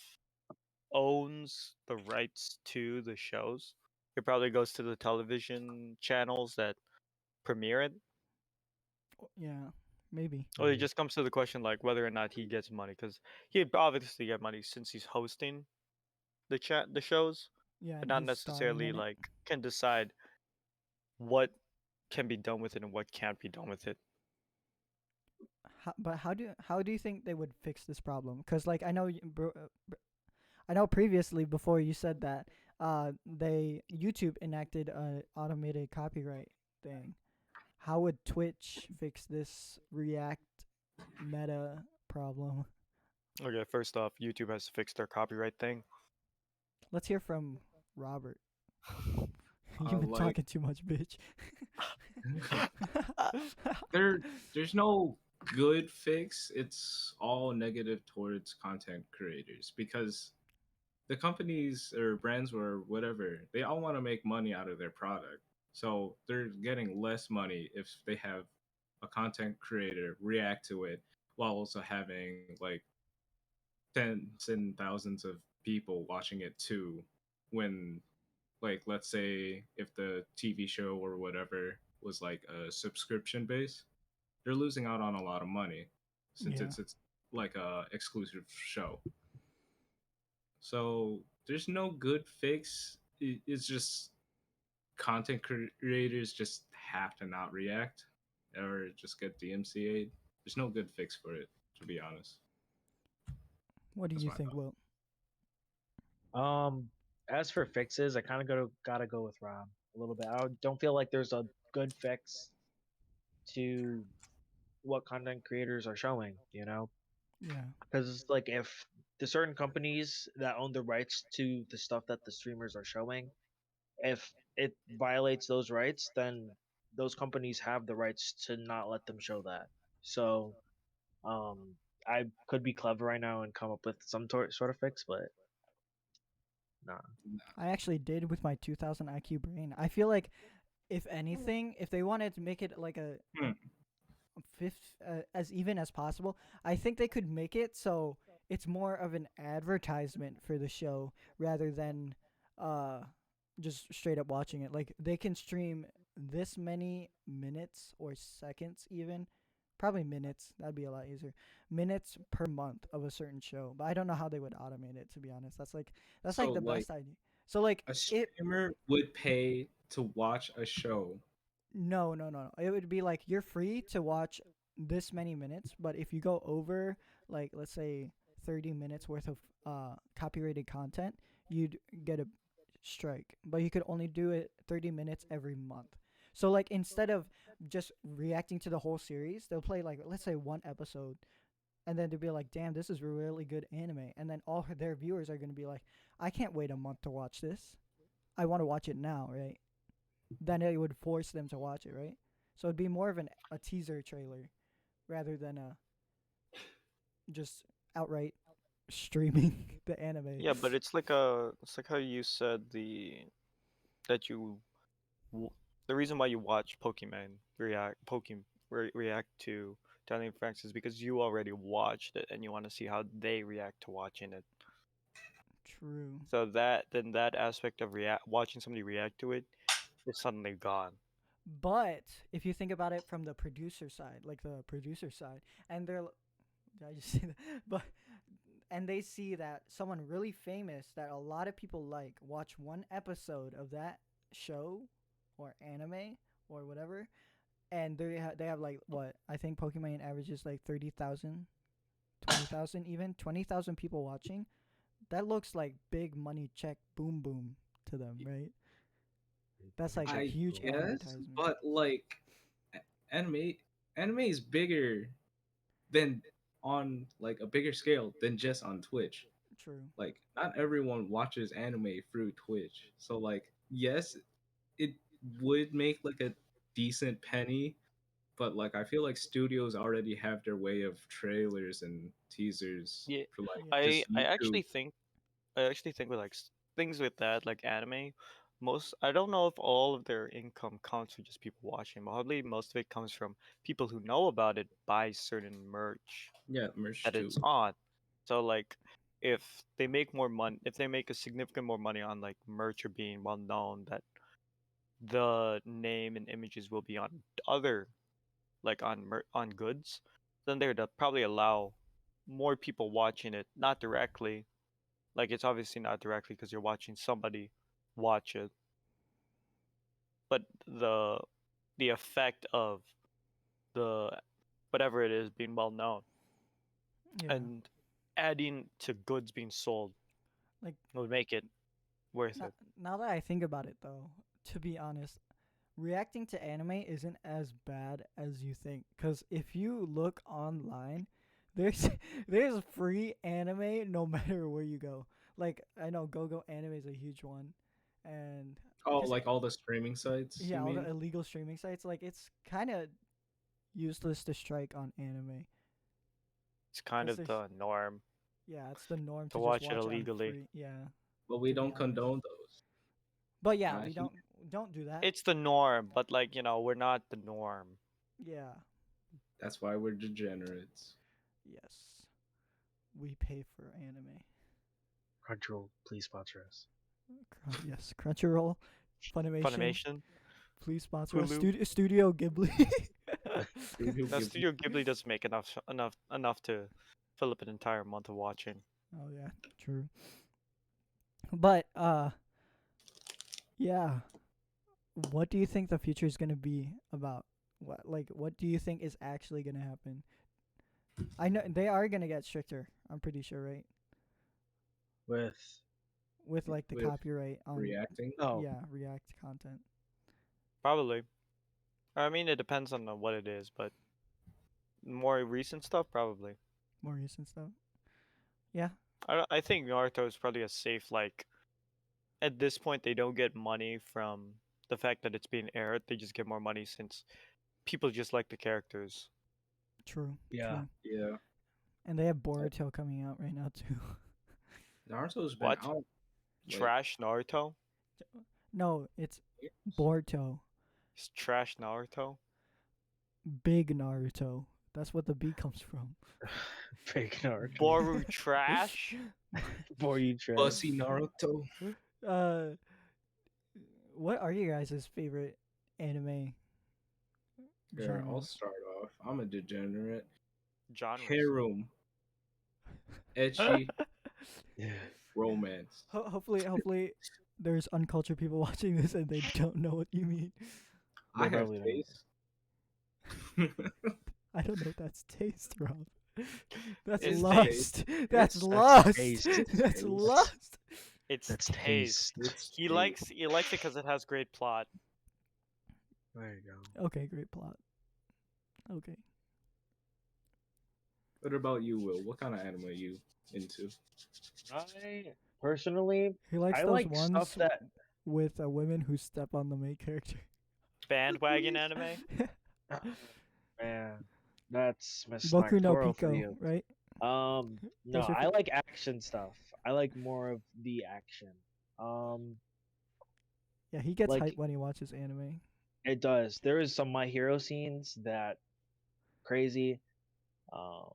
D: owns the rights to the shows. It probably goes to the television channels that premiere it.
A: Yeah, maybe.
D: Or it just comes to the question like whether or not he gets money, because he obviously get money since he's hosting the shows,
A: Yeah,
D: but
A: and
D: not
A: he's starring
D: necessarily
A: in it.
D: like can decide what can be done with it and what can't be done with it.
A: But how do you think they would fix this problem? Because like I know previously before you said that they YouTube enacted a automated copyright thing. How would Twitch fix this React meta problem?
D: Okay, first off, YouTube has to fix their copyright thing.
A: Let's hear from Robert. You've been
C: Like
A: talking too much, bitch.
C: there, there's no good fix. It's all negative towards content creators because the companies or brands or whatever, they all want to make money out of their product. So they're getting less money if they have a content creator react to it while also having like tens and thousands of people watching it too. When, like, let's say if the TV show or whatever was like a subscription base, they're losing out on a lot of money since
A: Yeah.
C: it's like a exclusive show. So there's no good fix. It's just content creators just have to not react or just get DMCA'd. There's no good fix for it, to be honest.
A: What do
C: That's
A: you
C: my
A: think,
C: thought.
A: Will?
B: Um, as for fixes, I kind of gotta go with Rob a little bit. I don't feel like there's a good fix to what content creators are showing.
A: Yeah.
B: Because like if the certain companies that own the rights to the stuff that the streamers are showing, if it violates those rights, then those companies have the rights to not let them show that. So, I could be clever right now and come up with some sort of fix, but nah.
A: I actually did with my 2000 IQ brain. I feel like if anything, if they wanted to make it like a
C: Hmm.
A: fifth as even as possible, I think they could make it so it's more of an advertisement for the show rather than uh just straight up watching it. Like they can stream this many minutes or seconds even. Probably minutes. That'd be a lot easier. Minutes per month of a certain show. But I don't know how they would automate it to be honest. That's
C: So
A: like the
C: like
A: best idea. So like
C: a
A: it
C: streamer would pay to watch a show.
A: No, no, no, no. It would be like you're free to watch this many minutes, but if you go over like let's say 30 minutes worth of copyrighted content, you'd get a strike. But you could only do it 30 minutes every month. So like instead of just reacting to the whole series, they'll play like let's say one episode and then they'll be like, "Damn, this is really good anime." And then all their viewers are going to be like, "I can't wait a month to watch this. I want to watch it now, right?" Then it would force them to watch it, right? So it'd be more of a teaser trailer rather than a just outright streaming the anime.
D: Yeah, but it's like how you said that you w- the reason why you watch Pokemon react to Italian Franks is because you already watched it and you want to see how they react to watching it.
A: True.
D: So that aspect of react watching somebody react to it is suddenly gone.
A: But if you think about it from the producer side, like the producer side, and did I just say that? But and they see that someone really famous that a lot of people like watch one episode of that show or anime or whatever, and they have like what I think Pokemon averages like 30,000, 20,000, even 20,000 people watching. That looks like big money check boom boom to them, right? That's like
C: I
A: huge
C: guess,
A: advertisement.
C: but like anime anime is bigger than on like a bigger scale than just on Twitch.
A: True.
C: Like not everyone watches anime through Twitch. So like yes, it would make like a decent penny, but like I feel like studios already have their way of trailers and teasers
D: Yeah,
C: for like
A: Yeah.
D: I
C: just
D: I
C: YouTube.
D: actually think I actually think with like things with that like anime, most I don't know if all of their income comes from just people watching. Probably most of it comes from people who know about it buy certain merch
C: Yeah, merch
D: that
C: too.
D: it's on. So like if they make more money, if they make a significant more money on like merch or being well known, that the name and images will be on other like on on goods, then they'd probably allow more people watching it, not directly. Like it's obviously not directly because you're watching somebody watch it, but the effect of the whatever it is being well known
A: Yeah.
D: and adding to goods being sold
A: Like
D: would make it worth
A: now,
D: it.
A: now that I think about it, though, to be honest, reacting to anime isn't as bad as you think. Cause if you look online, there's there's free anime no matter where you go. Like I know GoGo Anime is a huge one, and
C: Oh,
A: just
C: like all the streaming sites, you
A: yeah, all
C: mean?
A: the illegal streaming sites. Like it's kind of useless to strike on anime.
D: It's kind
A: Cause
D: of
A: there's
D: the norm
A: yeah, it's the norm
D: to
A: to just
D: watch it
A: watch it on
D: illegally.
A: free. Yeah,
C: But we
A: to be
C: don't
A: honest.
C: condone those.
A: But yeah,
C: Not
A: we
C: here.
A: don't do that.
D: It's the norm, but like, we're not the norm.
A: Yeah.
C: That's why we're degenerates.
A: Yes. We pay for anime.
B: Crunchyroll, please sponsor us.
A: Yes, Crunchyroll, Funimation,
D: Funimation,
A: please sponsor us.
D: Hulu.
A: Studio Ghibli.
C: Studio
D: Now,
C: Ghibli.
D: Studio Ghibli doesn't make enough to fill up an entire month of watching.
A: Oh yeah, true. But yeah. What do you think the future is gonna be about? What do you think is actually gonna happen? I know they are gonna get stricter. I'm pretty sure, right?
B: With
A: With like the
C: With
A: copyright on
C: reacting.
B: oh,
A: yeah React content.
D: Probably. I mean, it depends on what it is, but more recent stuff, probably.
A: More recent stuff. Yeah,
D: I think Naruto is probably a safe, like, at this point, they don't get money from the fact that it's being aired. They just get more money since people just like the characters.
A: true,
B: yeah.
A: true.
C: Yeah.
A: And they have Boruto coming out right now too.
C: Naruto's been
D: What?
C: out like
D: Trash Naruto?
A: No, it's
C: years.
A: Boruto.
D: It's trash Naruto?
A: Big Naruto. That's what the B comes from.
B: Fake Naruto.
D: Boru trash?
B: For you, Trey.
C: Pussy Naruto.
A: Uh, what are you guys' favorite anime
C: Here, I'll
A: genres?
C: start off. I'm a degenerate.
D: Genres.
C: Harem, etchy, romance.
A: Hopefully, there's uncultured people watching this and they don't know what you mean.
C: I have
B: probably don't.
C: taste.
A: I don't know if that's taste, Rob. That's
D: It's
A: lust. That's
C: That's
A: lust.
B: taste.
A: That's
C: Taste.
A: lust.
D: It's
B: That's
D: taste.
C: It's
D: He
C: taste.
D: likes it because it has great plot.
B: There you go.
A: Okay, great plot. Okay.
C: What about you, Will? What kind of anime are you into?
B: I personally,
A: He likes
B: I
A: those
B: like
A: ones
B: stuff that
A: with women who step on the main character.
D: Bandwagon anime?
B: man, that's Miss
A: Boku no
B: Snarktoro for
A: Pico,
B: you.
A: right?
B: No,
A: Those are
B: I like action stuff. I like more of the action. Um,
A: Yeah, he gets
B: like
A: hyped when he watches anime.
B: it does. There is some My Hero scenes that crazy.
D: Oh,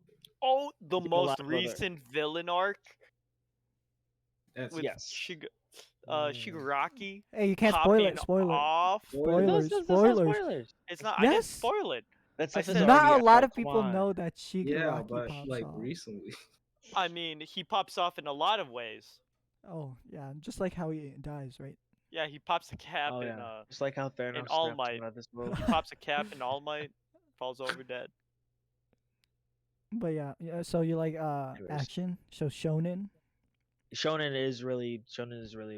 D: the
B: There's a lot
D: most
B: of other.
D: recent villain arc
C: That's
D: with
B: Yes.
D: Shigaraki
A: Hey, you can't spoil
D: popping
A: it. Spoil it.
D: off.
A: Spoilers.
B: That's not
A: Spoilers.
B: spoilers.
D: It's not. I didn't
A: Yes.
D: spoil it.
B: That
D: I
B: stuff is
D: said-
B: already
A: Not a lot
B: out,
A: of
B: come
A: people
B: on.
A: know that
C: yeah,
A: Shigaraki
C: but
A: pops
C: like
A: off.
C: recently.
D: I mean, he pops off in a lot of ways.
A: Oh yeah, just like how he dies, right?
D: Yeah, he pops a cap
B: Oh
D: in
B: yeah, just like how Thanos
D: All
B: snapped
D: Might.
B: him out of this world.
D: He pops a cap in All Might, falls over dead.
A: But yeah. So you like
B: Anyways.
A: action? So shonen.
B: Shonen is really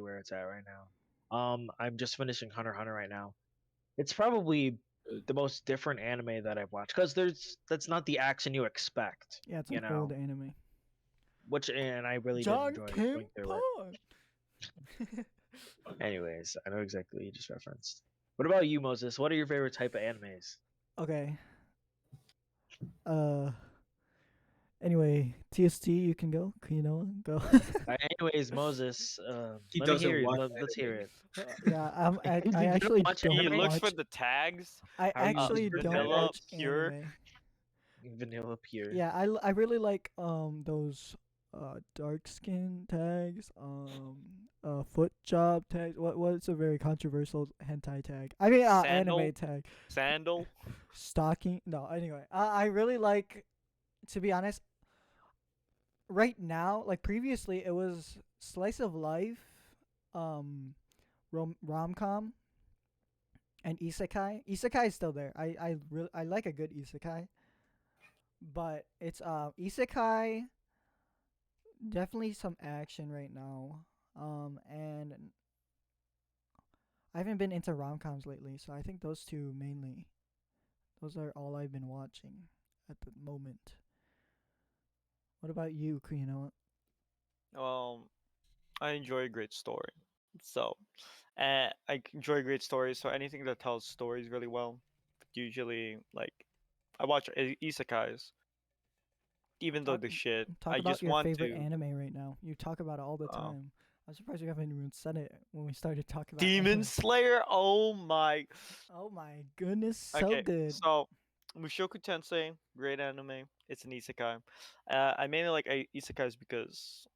B: where it's at right now. I'm just finishing Hunter x Hunter right now. It's probably the most different anime that I've watched because that's not the action you expect.
A: Yeah, it's
B: you
A: an
B: know,
A: old anime.
B: and I really
A: John
B: did enjoy
A: Kim
B: going through it.
A: Pond.
B: Anyways, I know exactly what you just referenced. What about you, Moses? What are your favorite type of animes?
A: Okay. Uh. Anyway, TST, you can go. Kino, go.
B: Anyways, Moses,
C: He
B: let me
C: doesn't
B: hear it.
C: watch
B: Let's hear
C: anime.
B: it.
A: Yeah, I
B: You don't
A: actually
B: watch
A: don't
D: He
B: anime?
D: looks for
A: watch.
D: the tags.
A: I
C: How do you
A: actually
C: look for
A: don't
D: Vanilla
A: watch
C: tags?
D: pure.
A: anime.
B: Vanilla Pure.
A: Yeah, I really like those dark skin tags, foot job tags. What's a very controversial hentai tag? I mean
D: Sandal.
A: anime tag.
D: Sandal.
A: Stocking. No, anyway. I really like, to be honest, right now, like previously it was slice of life, um rom com and isekai. Isekai is still there. I like a good isekai, but it's isekai, definitely some action right now. And I haven't been into rom coms lately, so I think those two mainly. Those are all I've been watching at the moment. What about you, Kuino?
D: Um, I enjoy a great story. So, enjoy great stories. So anything that tells stories really well. Usually, like I watch isekais, even though
A: Talk
D: the shit.
A: talk
D: I
A: about
D: just
A: your
D: want
A: favorite
D: to.
A: anime right now. You talk about it all the
D: Uh,
A: time. I'm surprised you haven't even said it when we started talking about
D: Demon
A: anime.
D: Slayer. Oh my.
A: Oh my goodness, so
D: Okay,
A: good.
D: so Mushoku Tensei, great anime. It's an isekai. I mainly like isekais because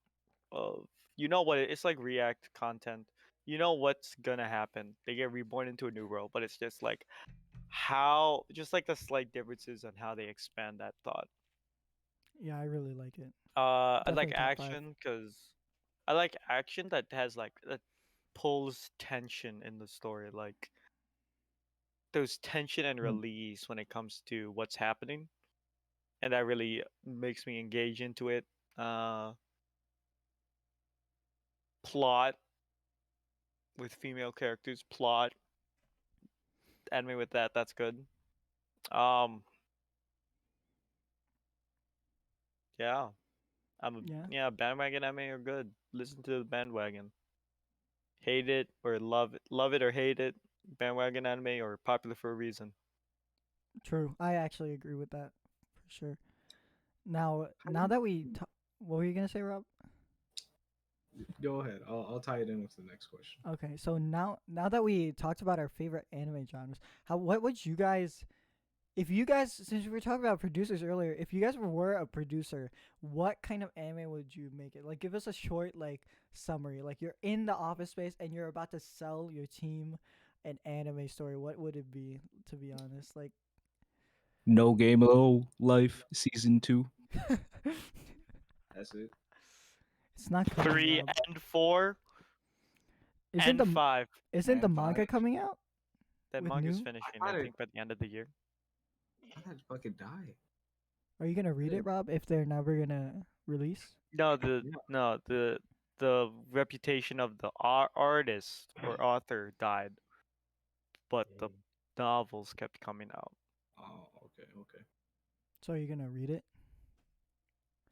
D: of what it's like React content. You know what's gonna happen. They get reborn into a new world, but it's just like just like the slight differences on how they expand that thought.
A: Yeah, I really like it.
D: I like
A: Definitely top five.
D: action because I like action that has like that pulls tension in the story, like there's tension and
C: Hmm.
D: release when it comes to what's happening, and that really makes me engage into it. Uh, Plot with female characters, plot anime with that's good. Um, yeah,
A: Yeah,
D: bandwagon anime are good. Listen to the bandwagon. Hate it or love it or hate it. Bandwagon anime or popular for a reason.
A: true. I actually agree with that for sure. Now that what were you gonna say, Rob?
C: Go ahead. I'll tie it in with the next question.
A: Okay, so now that we talked about our favorite anime genres, what would you guys, if you guys, since we were talking about producers earlier, if you guys were a producer, what kind of anime would you make it? Like, give us a short like summary. Like, you're in the office space and you're about to sell your team an anime story. What would it be? To be honest, like,
E: No Game Low Life Season 2.
C: That's it.
A: it's not coming,
D: 3
A: Rob.
D: and 4
A: Isn't
D: and
A: the
D: 5.
A: isn't the
C: And
A: manga
C: five.
A: coming out
D: That
A: with
D: manga's
A: new?
D: finishing,
C: thought
D: I
C: it.
D: think, by the end of the year.
C: I thought it fucking died.
A: Are you gonna read it, Rob? If they're never gonna release?
D: No,
C: Yeah.
D: the reputation of the artist or author died, but the novels kept coming out.
C: Oh, okay, okay.
A: So you're gonna read it?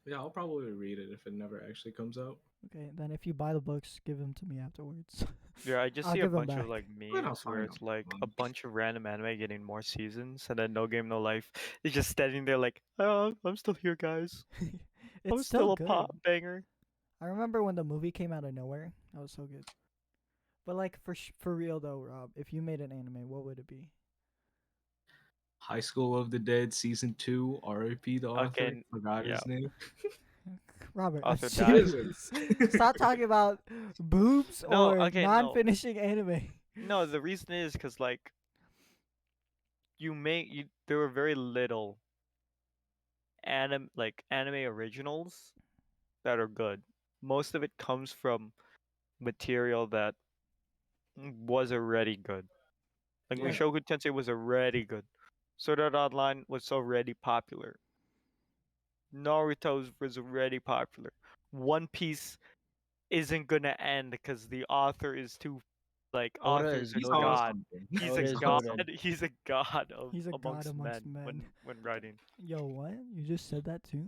C: Yeah, I'll probably read it if it never actually comes out.
A: Okay, then if you buy the books, give them to me afterwards.
D: Yeah, I just
A: I'll
D: see a
A: give them
D: bunch of
A: back.
D: like
C: But I'll
D: memes where
C: find
D: it's
C: out.
D: like a bunch of random anime getting more seasons, and then No Game No Life is just standing there like, oh, I'm still here, guys.
A: It's
D: I'm
A: still
D: still a
A: good.
D: pop banger.
A: I remember when the movie came out of nowhere. That was so good. But like for real though, Rob, if you made an anime, what would it be?
C: High School of the Dead Season 2, R.I.P. the
D: Okay,
C: author. Forgot
D: yeah,
C: his name.
A: Robert,
D: author died.
A: jeez. Stop talking about boobs
D: No,
A: or
D: okay, no,
A: non-finishing anime.
D: no. The reason is because like there were very little anime originals that are good. Most of it comes from material that was already good. Like
C: Yeah.
D: Mushoku Tensei was already good. Sword Art Online was already popular. Naruto's was already popular. One Piece isn't gonna end because the author is too like
B: Oda
D: author's
B: is
D: a
C: He's on
B: goaded.
D: god.
C: something.
D: He's a
B: Oda
C: He's
B: is
C: on
D: god.
B: goaded.
C: something.
D: He's a god of
A: He's a god
D: amongst
A: amongst
D: men
A: men.
D: when writing.
A: Yo, what? You just said that too?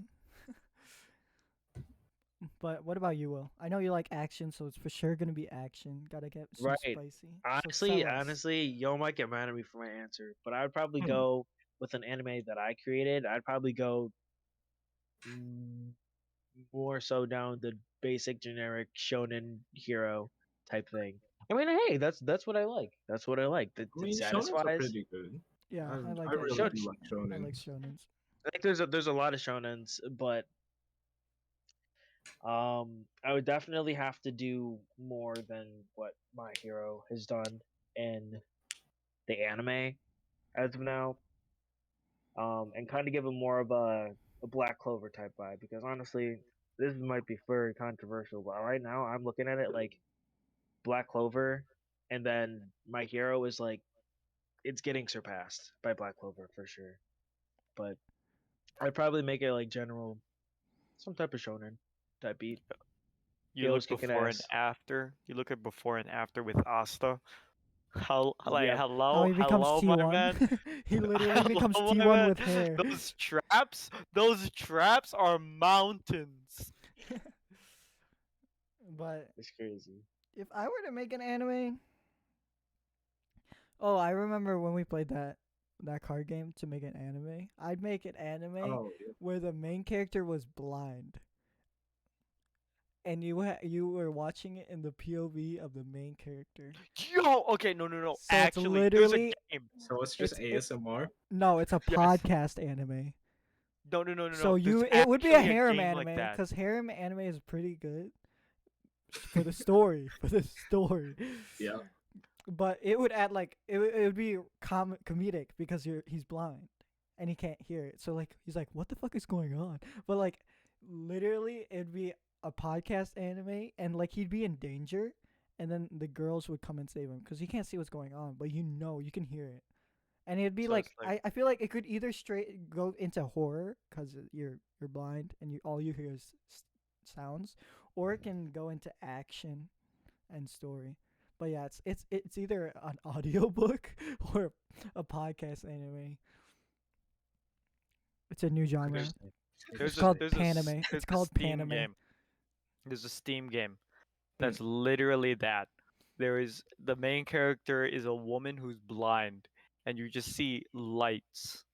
A: But what about you, Will? I know you like action, so it's for sure gonna be action. Gotta get some
B: Right.
A: spicy. So
B: Honestly,
A: sell us.
B: honestly, y'all might get mad at me for my answer, but I would probably
C: Hmm.
B: go with an anime that I created. I'd probably go mm, more so down the basic generic shonen hero type thing. I mean, hey, that's what I like. That's what I like. That
C: I
B: it
C: mean, shonens are
B: satisfies.
C: pretty good.
A: Yeah, I
C: I
A: like
C: really
A: actually.
C: do like
A: I like
C: shonens.
A: shonens.
B: Like there's a lot of shonens, but I would definitely have to do more than what My Hero has done in the anime as of now. And kind of give him more of a Black Clover type vibe because honestly, this might be very controversial, but right now I'm looking at it like Black Clover, and then My Hero is like it's getting surpassed by Black Clover for sure. But I'd probably make it like general, some type of shonen type beat.
D: You
B: Heroes
D: look
B: kicking
D: before and
B: ass.
D: after. You look at before and after with Asta. How like
B: Yep.
A: How
D: hello,
A: he becomes
D: hello, my
A: T1.
D: man.
A: He literally becomes
D: Hello, my
A: T1
D: man.
A: with hair.
D: Those traps are mountains.
A: But
B: It's crazy.
A: if I were to make an anime, oh, I remember when we played that card game to make an anime. I'd make an anime
C: Oh, yeah.
A: where the main character was blind, and you were watching it in the POV of the main character.
D: Yo, okay, no.
A: So it's
D: Actually, there's a
A: literally
D: game.
C: So it's just
A: it
C: ASMR.
A: no, it's a
D: Yes.
A: podcast anime.
D: No.
A: So
D: There's
A: it would be a
D: actually a
A: harem
D: game like
A: anime
D: that.
A: because harem anime is pretty good for the story for the story.
C: Yeah.
A: But it would add like it would be comedic because he's blind and he can't hear it. So like he's like, what the fuck is going on? But like literally it'd be a podcast anime and like he'd be in danger and then the girls would come and save him because he can't see what's going on, but you can hear it. And it'd be
D: So
A: like
D: it's like
A: I feel like it could either straight go into horror because you're blind and all you hear is sounds, or it can go into action and story. But yeah, it's either an audiobook or a podcast anime. It's a new genre.
D: there's
A: It's
D: there's a
A: called
D: there's a s-
A: Paname.
D: there's
A: It's
D: a
A: called
D: Steam
A: Paname.
D: game. There's a Steam game
C: Hmm.
D: that's literally that. There is the main character is a woman who's blind, and you just see lights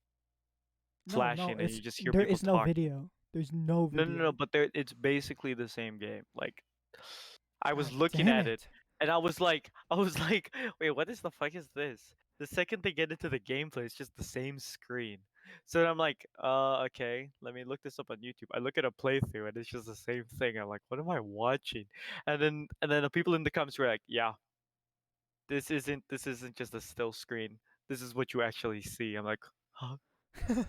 A: No,
D: flashing, and you
A: it's
D: just hear
A: there
D: people
A: is no
D: talking.
A: video. There's no
D: No,
A: video.
D: but it's basically the same game. Like, I was
A: God
D: looking
A: damn
D: at it,
A: it.
D: and I was like, wait, what is the fuck is this? The second they get into the gameplay, it's just the same screen. So then I'm like, okay, let me look this up on YouTube. I look at a playthrough, and it's just the same thing. I'm like, what am I watching? And then the people in the comments were like, yeah, this isn't just a still screen. This is what you actually see. I'm like, huh? Huh?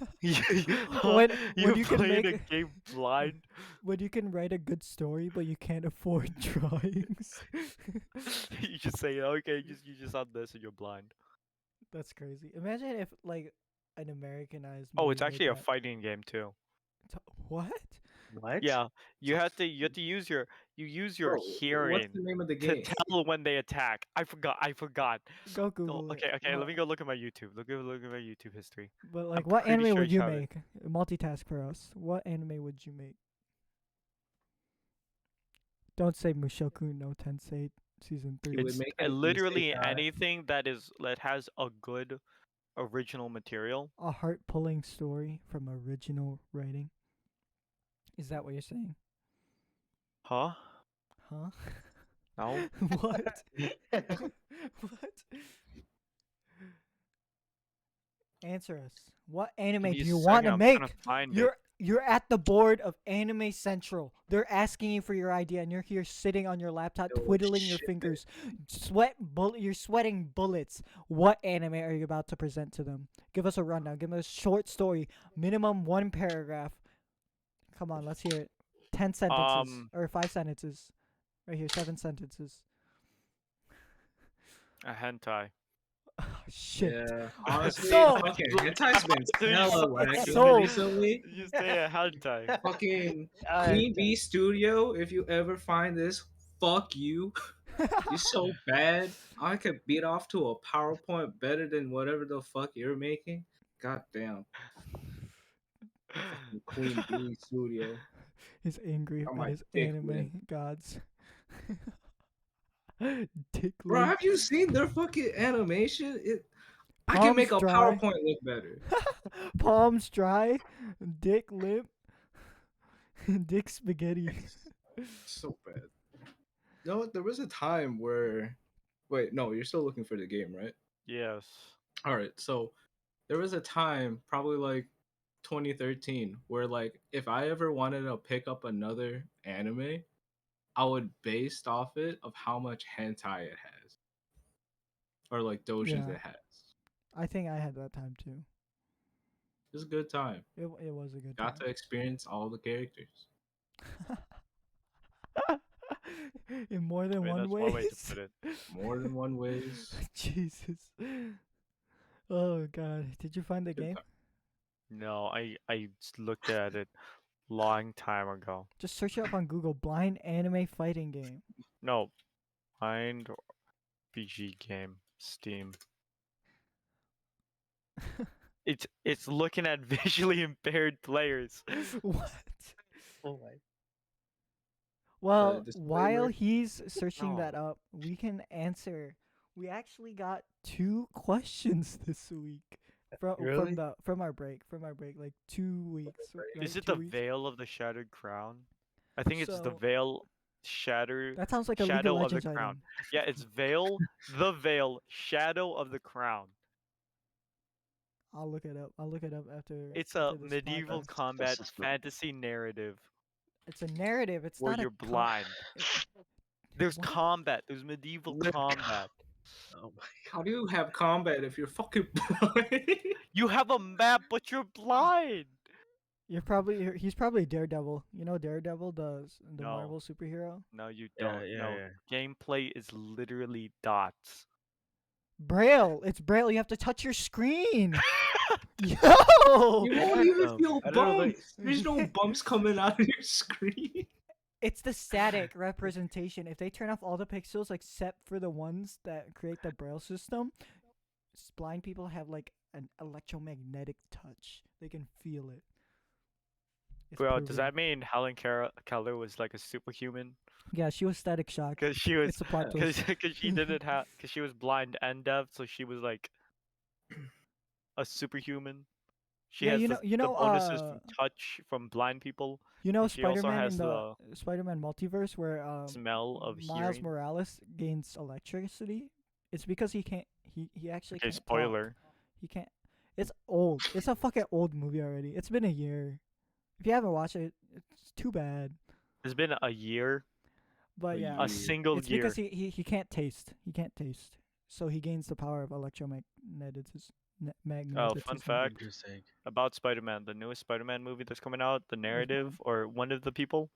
A: When
D: You're
A: you can
D: playing
A: make
D: a game blind?
A: when you can write a good story but you can't afford drawings.
D: You just say, okay, you just on this and you're blind.
A: That's crazy. Imagine if like an Americanized
D: Oh,
A: movie
D: it's
A: made
D: actually a
A: that.
D: fighting game too.
A: What?
B: What?
D: Yeah, you have to use your
C: Bro, what's
D: hearing
C: the name of the
D: to
C: game?
D: tell when they attack. I forgot.
A: Go
D: Oh,
A: Google it.
D: okay, let me go look at my YouTube. Look at my YouTube history.
A: But
D: I'm
A: like, what
D: pretty
A: anime
D: sure
A: would
D: you
A: you
D: have it.
A: make? Multitask for us. What anime would you make? Don't say Mushoku no Tensei season
C: You
A: 3.
C: would
D: It's
C: make an
D: literally
C: isekai.
D: anything that has a good original material.
A: A heart-pulling story from original writing. Is that what you're saying?
D: Huh?
A: Huh?
D: No.
A: What? What? Answer us. What anime
D: Give
A: do
D: me a
A: you want
D: second.
A: to
D: I'm trying to
A: make?
D: find it.
A: You're at the board of Anime Central. They're asking you for your idea, and you're here sitting on your laptop,
C: Yo,
A: twiddling your
C: shit,
A: fingers. You're sweating bullets. What anime are you about to present to them? Give us a rundown. Give us a short story, minimum 1 paragraph. Come on, let's hear it. 10 sentences or 5 sentences. Right here, 7 sentences.
D: A hentai.
A: Oh, shit.
C: Yeah, honestly,
A: So-
C: fucking hentai's been hella lacking
A: So-
C: recently.
D: You say a hentai.
C: Fucking
B: Uh,
C: Queen Bee Studio, if you ever find this, fuck you. You're so bad. I could beat off to a PowerPoint better than whatever the fuck you're making. God damn. Fucking Queen Bee Studio.
A: He's angry
C: Got
A: at
C: my
A: his
C: dick
A: anime
C: limp.
A: gods. Dick
C: Bro,
A: limp.
C: have you seen their fucking animation? I can make
A: Palms
C: a
A: dry.
C: PowerPoint look better.
A: Palms dry. Dick limp. Dick spaghetti.
C: So bad. No, there was a time where. Wait, no, you're still looking for the game, right?
D: Yes.
C: All right, so there was a time, probably like 2013, where like if I ever wanted to pick up another anime, I would based off it of how much hentai it has or like doujins
A: Yeah,
C: it has.
A: I think I had that time too.
C: It was a good time.
A: It was a good
C: Got to
A: time.
C: experience all the characters.
A: In more than
D: I mean,
A: one
D: that's one way to
A: ways.
D: put it.
C: More than one ways.
A: Jesus. Oh god. Did you find the
C: Good
A: game?
C: time.
D: No, I just looked at it long time ago.
A: Just search it up on Google. Blind anime fighting game.
D: No, Mind PG game, Steam. It's looking at visually impaired players.
A: What?
B: Oh my.
A: Well, while
C: Disclaimer.
A: he's searching
D: No.
A: that up, we can answer. We actually got 2 questions this week
B: Really?
A: from our break like 2 weeks. Right?
D: Is it
A: 2
D: the
A: weeks.
D: Veil of the Shattered Crown? I think it's the
A: So
D: Veil Shatter
A: that sounds like a League of
D: Shadow of the
A: Legends
D: Crown.
A: item.
D: Yeah, it's the Veil Shadow of the Crown.
A: I'll look it up. I'll look it up after.
D: It's a
A: after this
D: medieval
A: podcast.
D: combat
B: This is good.
D: fantasy narrative
A: It's a narrative. It's
D: where
A: not
D: you're
A: a
D: blind. There's
A: What?
D: combat. There's medieval
B: Lit-
D: combat.
B: Oh my.
C: How do you have combat if you're fucking blind?
D: You have a map, but you're blind.
A: He's probably Daredevil. You know Daredevil, the
D: No.
A: Marvel superhero.
D: No, you
B: Yeah,
D: don't.
B: yeah,
D: No,
B: yeah.
D: gameplay is literally dots.
A: Braille. It's Braille. You have to touch your screen. Yo.
C: You won't even feel
B: I don't know, like-
C: bumps. There's no bumps coming out of your screen.
A: It's the static representation. If they turn off all the pixels except for the ones that create the Braille system, blind people have like an electromagnetic touch. They can feel it. It's
D: Bro, does
A: proven.
D: that mean Helen Keller was like a superhuman?
A: Yeah, she was static shock.
D: Because she was,
A: It's a plot
D: because
A: twist.
D: she didn't have, because she was blind and deaf, so she was like a superhuman. She
A: Yeah,
D: has
A: you know,
D: the bonuses from touch from blind people.
A: You know
D: and she also
A: Spider-Man
D: has
A: in the Spider-Man multiverse where
D: smell of
A: Miles
D: hearing.
A: Morales gains electricity? It's because he can't he actually
D: Okay,
A: can't talk.
D: spoiler.
A: He can't. It's old. It's a fucking old movie already. It's been a year. If you haven't watched it, it's too bad.
D: It's been a year,
A: But
C: A
A: yeah,
D: a
C: year.
D: single
A: it's
D: year.
A: because he can't taste. He can't taste. So he gains the power of electromagnetism.
D: Oh,
A: Magnetism.
D: fun fact
B: Interesting.
D: about Spider-Man, the newest Spider-Man movie that's coming out, the narrative or one of the people,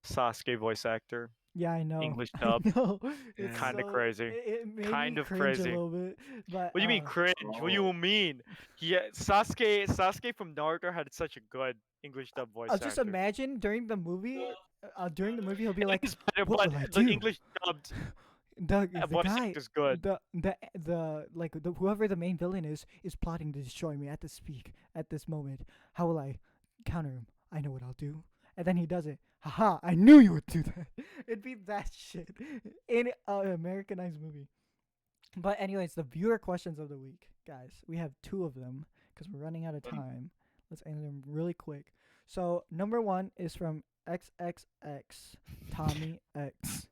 D: Sasuke voice actor,
A: Yeah, I know.
D: English
A: I
D: dub.
A: know. It's
D: Kinda
A: so-
D: crazy.
A: It made
D: Kind
A: me
D: of
A: cringe
D: crazy.
A: a little bit. But
D: What do you mean cringe? What do you
C: Oh.
D: mean? Yeah, Sasuke from Naruto had such a good English dub voice
A: I'll just
D: actor.
A: imagine during the movie. During the movie, he'll be like,
D: It's better,
A: "What
D: but
A: will I
D: the
A: do?"
D: English dubbed
A: the
D: voice
A: guy,
D: actor's good.
A: whoever the main villain is plotting to destroy me at this at this moment. How will I counter him? I know what I'll do. And then he does it. Haha! I knew you would do that. It'd be that shit in an Americanized movie. But anyways, the viewer questions of the week, guys. We have 2 of them because we're running out of time. Let's answer them really quick. So number 1 is from XXX Tommy X.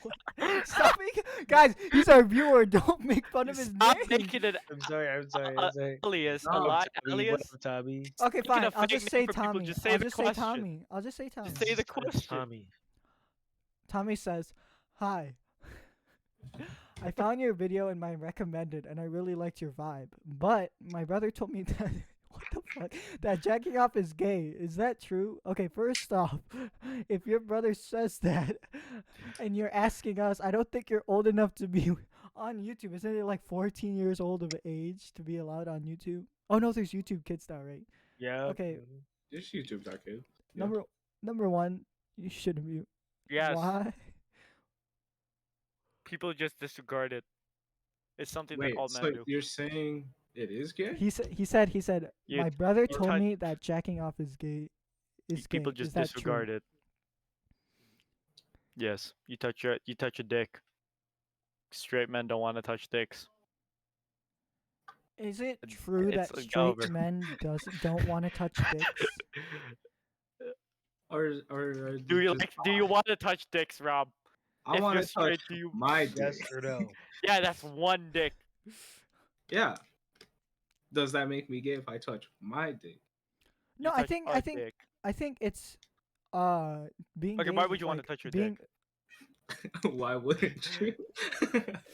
A: What? Stop making, guys. He's our viewer. Don't make fun of his
D: Stop
A: name.
D: making it
B: I'm sorry. I'm sorry.
D: Uh,
B: I'm sorry.
D: alias,
C: No,
D: alias.
B: Whatever, Tommy.
A: Okay,
D: making
A: fine.
D: a
A: I'll
D: fake
A: just
D: name
A: say
D: for people,
A: Tommy.
D: just say
A: I'll
D: the
A: just say
D: question.
A: Tommy. I'll just say Tommy.
D: Just say the
B: Jesus Christ,
D: question.
B: Tommy.
A: Tommy says, "Hi. I found your video in my recommended, and I really liked your vibe. But my brother told me that what the fuck that jacking off is gay. Is that true? Okay, first off, if your brother says that, and you're asking us, I don't think you're old enough to be on YouTube. Isn't it like 14 years old of age to be allowed on YouTube? Oh no, there's YouTube Kids now, right?
B: Yeah.
A: Okay.
C: Just YouTube that kid. Yeah.
A: Number one, you shouldn't be.
D: Yes,
A: Why?
D: people just disregard it. It's something
C: Wait,
D: that all
C: so
D: men do.
C: you're saying it is gay?
A: He said
D: You-
A: my brother
D: you
A: told
D: touch-
A: me that jacking off is gay. is
D: People
A: gay.
D: just
A: Is that true?
D: disregard it. Yes, you touch a dick. Straight men don't want to touch dicks.
A: Is it
D: It-
A: true
D: It's
A: that straight
D: over.
A: men don't want to touch dicks?
C: Or
D: Do you
C: just
D: do you want to touch dicks, Rob?
C: I
D: If
C: want
D: you're
C: to touch
D: straight, do you?
C: my
B: Yes
C: dick.
B: or no?
D: Yeah, that's one dick.
C: Yeah. Does that make me gay if I touch my dick?
A: No,
D: You touch a dick.
A: I think it's being
D: Okay,
A: gay
D: why
A: is
D: would you want to
A: like
D: touch your
A: being
D: dick?
C: Why wouldn't you?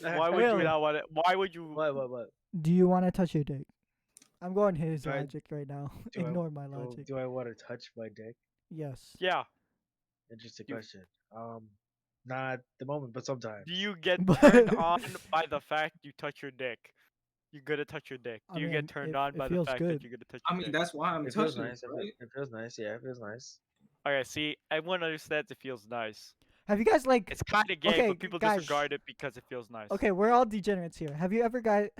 D: Why would you
A: Will.
D: not want it? Why would you?
B: What?
A: Do you want to touch your dick? I'm going his
B: Do I-
A: logic right now.
B: Do
A: Ignore my
B: do,
A: logic.
B: do I want to touch my dick?
A: Yes.
D: Yeah.
B: Interesting
D: You-
B: question. Not at the moment, but sometimes.
D: Do you get
A: But-
D: turned on by the fact you touch your dick? You're gonna touch your dick.
A: I
D: Do you
A: mean,
D: get turned
A: if
D: on
A: it
D: by the
A: feels
D: fact
A: good.
D: that you're gonna touch
C: I
D: your
C: mean,
D: dick?
C: that's why I'm
B: It feels
C: touching
B: nice.
C: it, right?
B: It feels nice. Yeah, it feels nice.
D: Okay, see, everyone understands it feels nice.
A: Have you guys like?
D: It's kind of gay,
A: Okay,
D: but people
A: guys.
D: disregard it because it feels nice.
A: Okay, we're all degenerates here. Have you guys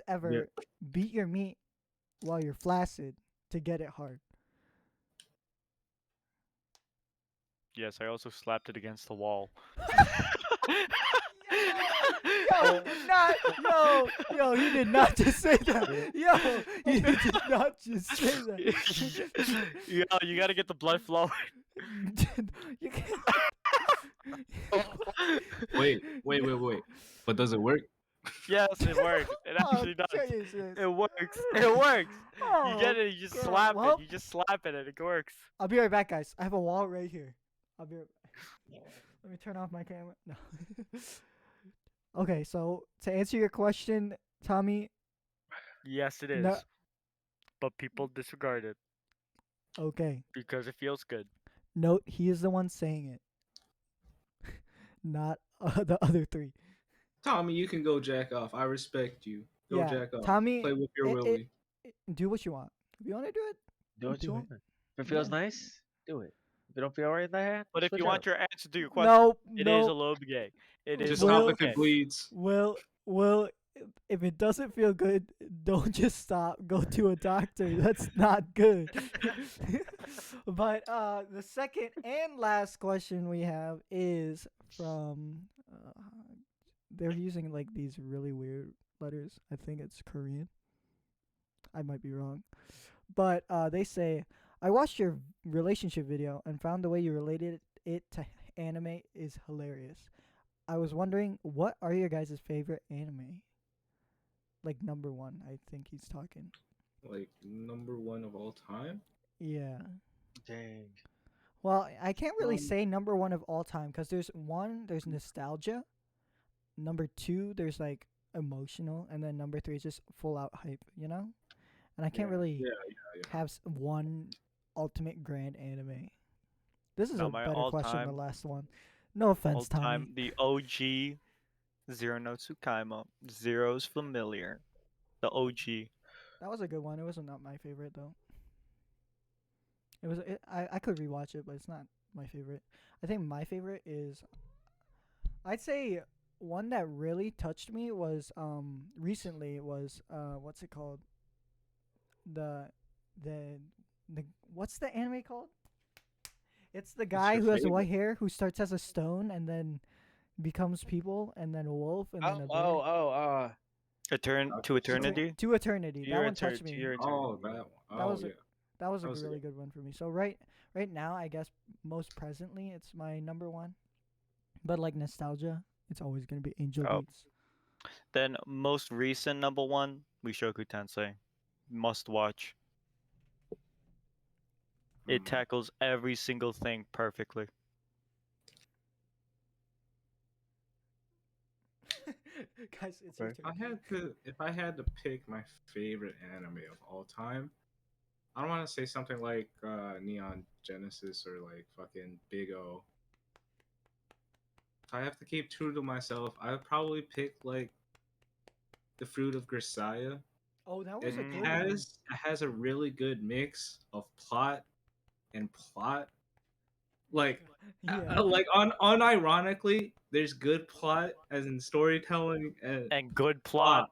A: ever beat your meat while you're flaccid to get it hard?
D: Yes, I also slapped it against the wall.
A: Yo, he did not just say that. Yo, he did not just say that.
D: You gotta get the blood flowing.
A: You can't.
C: Wait. But does it work?
D: Yes, it works. It actually does.
A: Jesus.
D: It works. It works. You get
A: Oh,
D: it. You just
A: God.
D: slap
A: Well,
D: it. You just slap it, and it works.
A: I'll be right back, guys. I have a wall right here. I'll be right back. Let me turn off my camera. No. Okay, so to answer your question, Tommy,
D: Yes, it is.
A: No.
D: But people disregard it
A: okay.
D: because it feels good.
A: Note, he is the one saying it, not the other three.
C: Tommy, you can go jack off. I respect you. Go
A: Yeah,
C: jack off.
A: Tommy,
C: Play with your
A: it-
C: willy.
A: Do what you want. If you want to do it,
B: Do what
A: do
B: you
A: it.
B: want. If it feels
A: Yeah.
B: nice, do it. If it don't feel right in the hand,
D: But if
B: switch
D: you
B: up.
D: want your answer to your question,
A: No,
D: it is a
A: no.
D: little gay. It is
C: Just
D: a
A: Will-
C: stop
D: little
C: if it
D: gay.
C: bleeds.
A: Will, if it doesn't feel good, don't just stop. Go to a doctor. That's not good. But the second and last question we have is from. They're using like these really weird letters. I think it's Korean. I might be wrong. But they say, I watched your relationship video and found the way you related it to anime is hilarious. I was wondering, what are your guys' favorite anime? Like number one, I think he's talking.
C: Like number one of all time.
A: Yeah.
B: Dang.
A: Well, I can't really
C: Um,
A: say number one of all time because there's nostalgia. Number two, there's like emotional, and then number three is just full out hype. You know, and I can't
B: Yeah.
A: really
C: Yeah.
A: have one ultimate grand anime. This is
D: No,
A: a
D: my
A: better question than the
D: all-time-
A: last one. No offense,
D: All
A: Tommy.
D: time, the OG Zero no Tsukaima. Zero's familiar. The OG.
A: That was a good one. It was not my favorite though. I could rewatch it, but it's not my favorite. I think my favorite is. I'd say one that really touched me was recently was what's it called? The the what's the anime called? It's the guy
C: your
A: who has the
C: favorite?
A: white hair who starts as a stone and then becomes people and then a wolf and then a bear.
D: To eternity.
A: To eternity. That one touched me.
C: Oh, that one.
A: That
C: Oh,
A: was
C: yeah.
A: That was a
C: That was a
A: really good one for me. So right now, I guess most presently, it's my number one. But like nostalgia, it's always gonna be Angel
D: Oh.
A: Beats.
D: Then most recent number one, Mushoku Tensei. Must watch. It
C: Hmm.
D: tackles every single thing perfectly.
A: Guys, it's your
B: Okay.
A: turn.
C: If I had to pick my favorite anime of all time, I don't want to say something like Neon Genesis or like fucking Big O. If I have to keep true to myself, I would probably pick like The Fruit of Grisaya.
A: Oh, that was
C: It
A: a good one.
C: has a really good mix of plot and plot. Like
A: Yeah.
C: like unironically, there's good plot as in storytelling and
D: And good plot.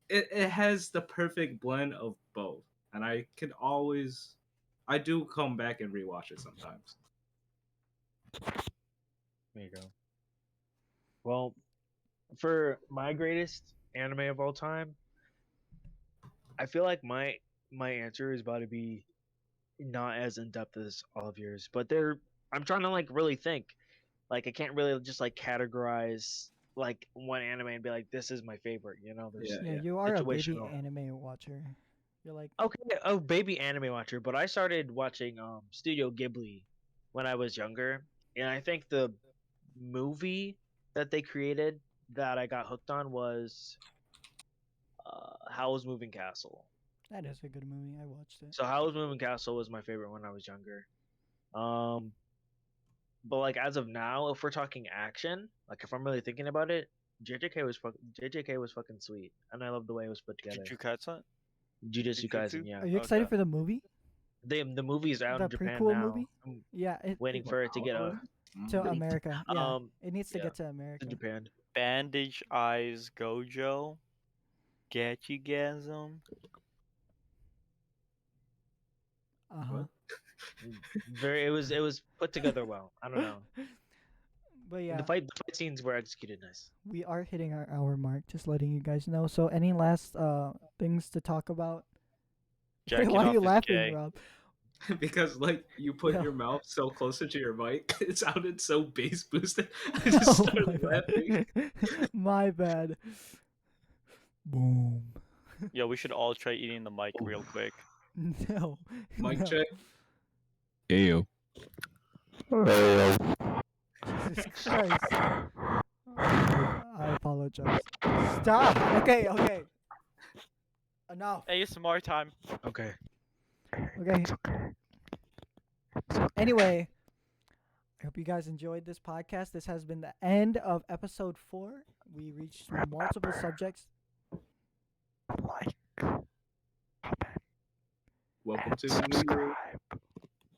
C: it has the perfect blend of both. and I do come back and rewatch it sometimes.
B: There you go. Well, for my greatest anime of all time, I feel like my answer is about to be not as in depth as all of yours, but I'm trying to like really think. Like I can't really just like categorize like one anime and be like this is my favorite. You know, there's
A: Yeah,
C: Yeah.
A: you are a baby
B: situational.
A: anime watcher. You're like,
B: Okay, oh baby anime watcher, but I started watching Studio Ghibli when I was younger, and I think the movie that they created that I got hooked on was Howl's Moving Castle.
A: that is a good movie. I watched it.
B: So Howl's Moving Castle was my favorite when I was younger. Um, but like as of now, if we're talking action, like if I'm really thinking about it, JJK was fucking sweet, and I love the way it was put together.
D: Jujutsu?
B: Jujutsu Kaisen,
D: Jujutsu?
B: yeah.
A: Are you excited
D: Okay.
A: for the movie?
B: The movie is out
A: The
B: in Japan
A: prequel
B: now.
A: movie?
B: I'm
A: Yeah,
B: waiting for it to get
A: to
B: leaked.
A: America. Yeah,
B: Um,
A: it needs to
B: yeah,
A: get to
B: to
A: America.
B: Japan.
D: Bandage Eyes Gojo. Gachigasm.
A: Uh huh.
C: What?
B: Very, it was put together well. I don't know.
A: But
B: And
A: yeah,
B: the fight scenes were executed nice.
A: we are hitting our hour mark. Just letting you guys know. So, any last things to talk about?
D: Jacking
A: Why are
D: off
A: you
D: is
A: laughing,
D: gay.
A: Rob?
C: Because like you put
A: Yeah.
C: your mouth so closer to your mic, it sounded so bass boosted. I
A: Oh,
C: just started
A: my
C: laughing.
A: bad. My bad. Boom.
D: Yo, we should all try eating the mic real quick.
A: No.
C: Mic
A: no.
C: check.
E: Ayo.
A: Jesus Christ. I apologize. Stop. Okay. Okay. Enough.
D: ASMR time.
B: Okay.
A: Okay. So anyway, I hope you guys enjoyed this podcast. This has been the end of episode 4. We reached multiple subjects.
C: Welcome to the new year.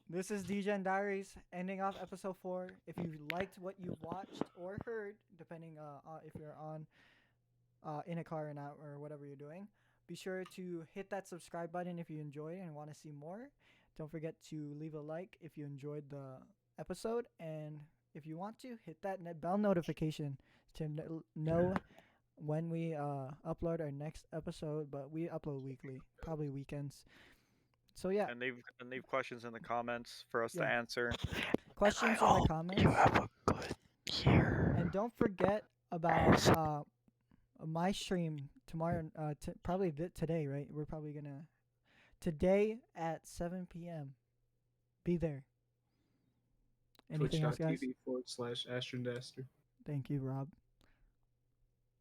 A: This is Degen Diaries ending off episode 4. If you liked what you watched or heard, depending if you're on in a car or not or whatever you're doing, be sure to hit that subscribe button if you enjoyed and want to see more. Don't forget to leave a like if you enjoyed the episode, and if you want to, hit that bell notification to know when we upload our next episode. But we upload weekly, probably weekends. So yeah,
D: And leave questions in the comments for us to
A: Yeah.
D: answer.
A: questions in the comments.
E: have a good year.
A: And don't forget about my stream tomorrow. Probably today, right? We're probably gonna today at 7 p.m. Be there. Anything else, guys?
C: Twitch.tv/AstronDaster.
A: Thank you, Rob.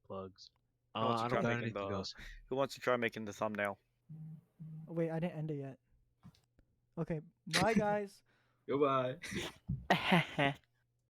B: Plugs.
D: Who wants to
B: I
D: try
B: don't got
D: making
B: anything
D: the?
B: else.
D: Who wants to try making the thumbnail?
A: Oh, wait, I didn't end it yet. Okay, bye, guys.
C: Goodbye.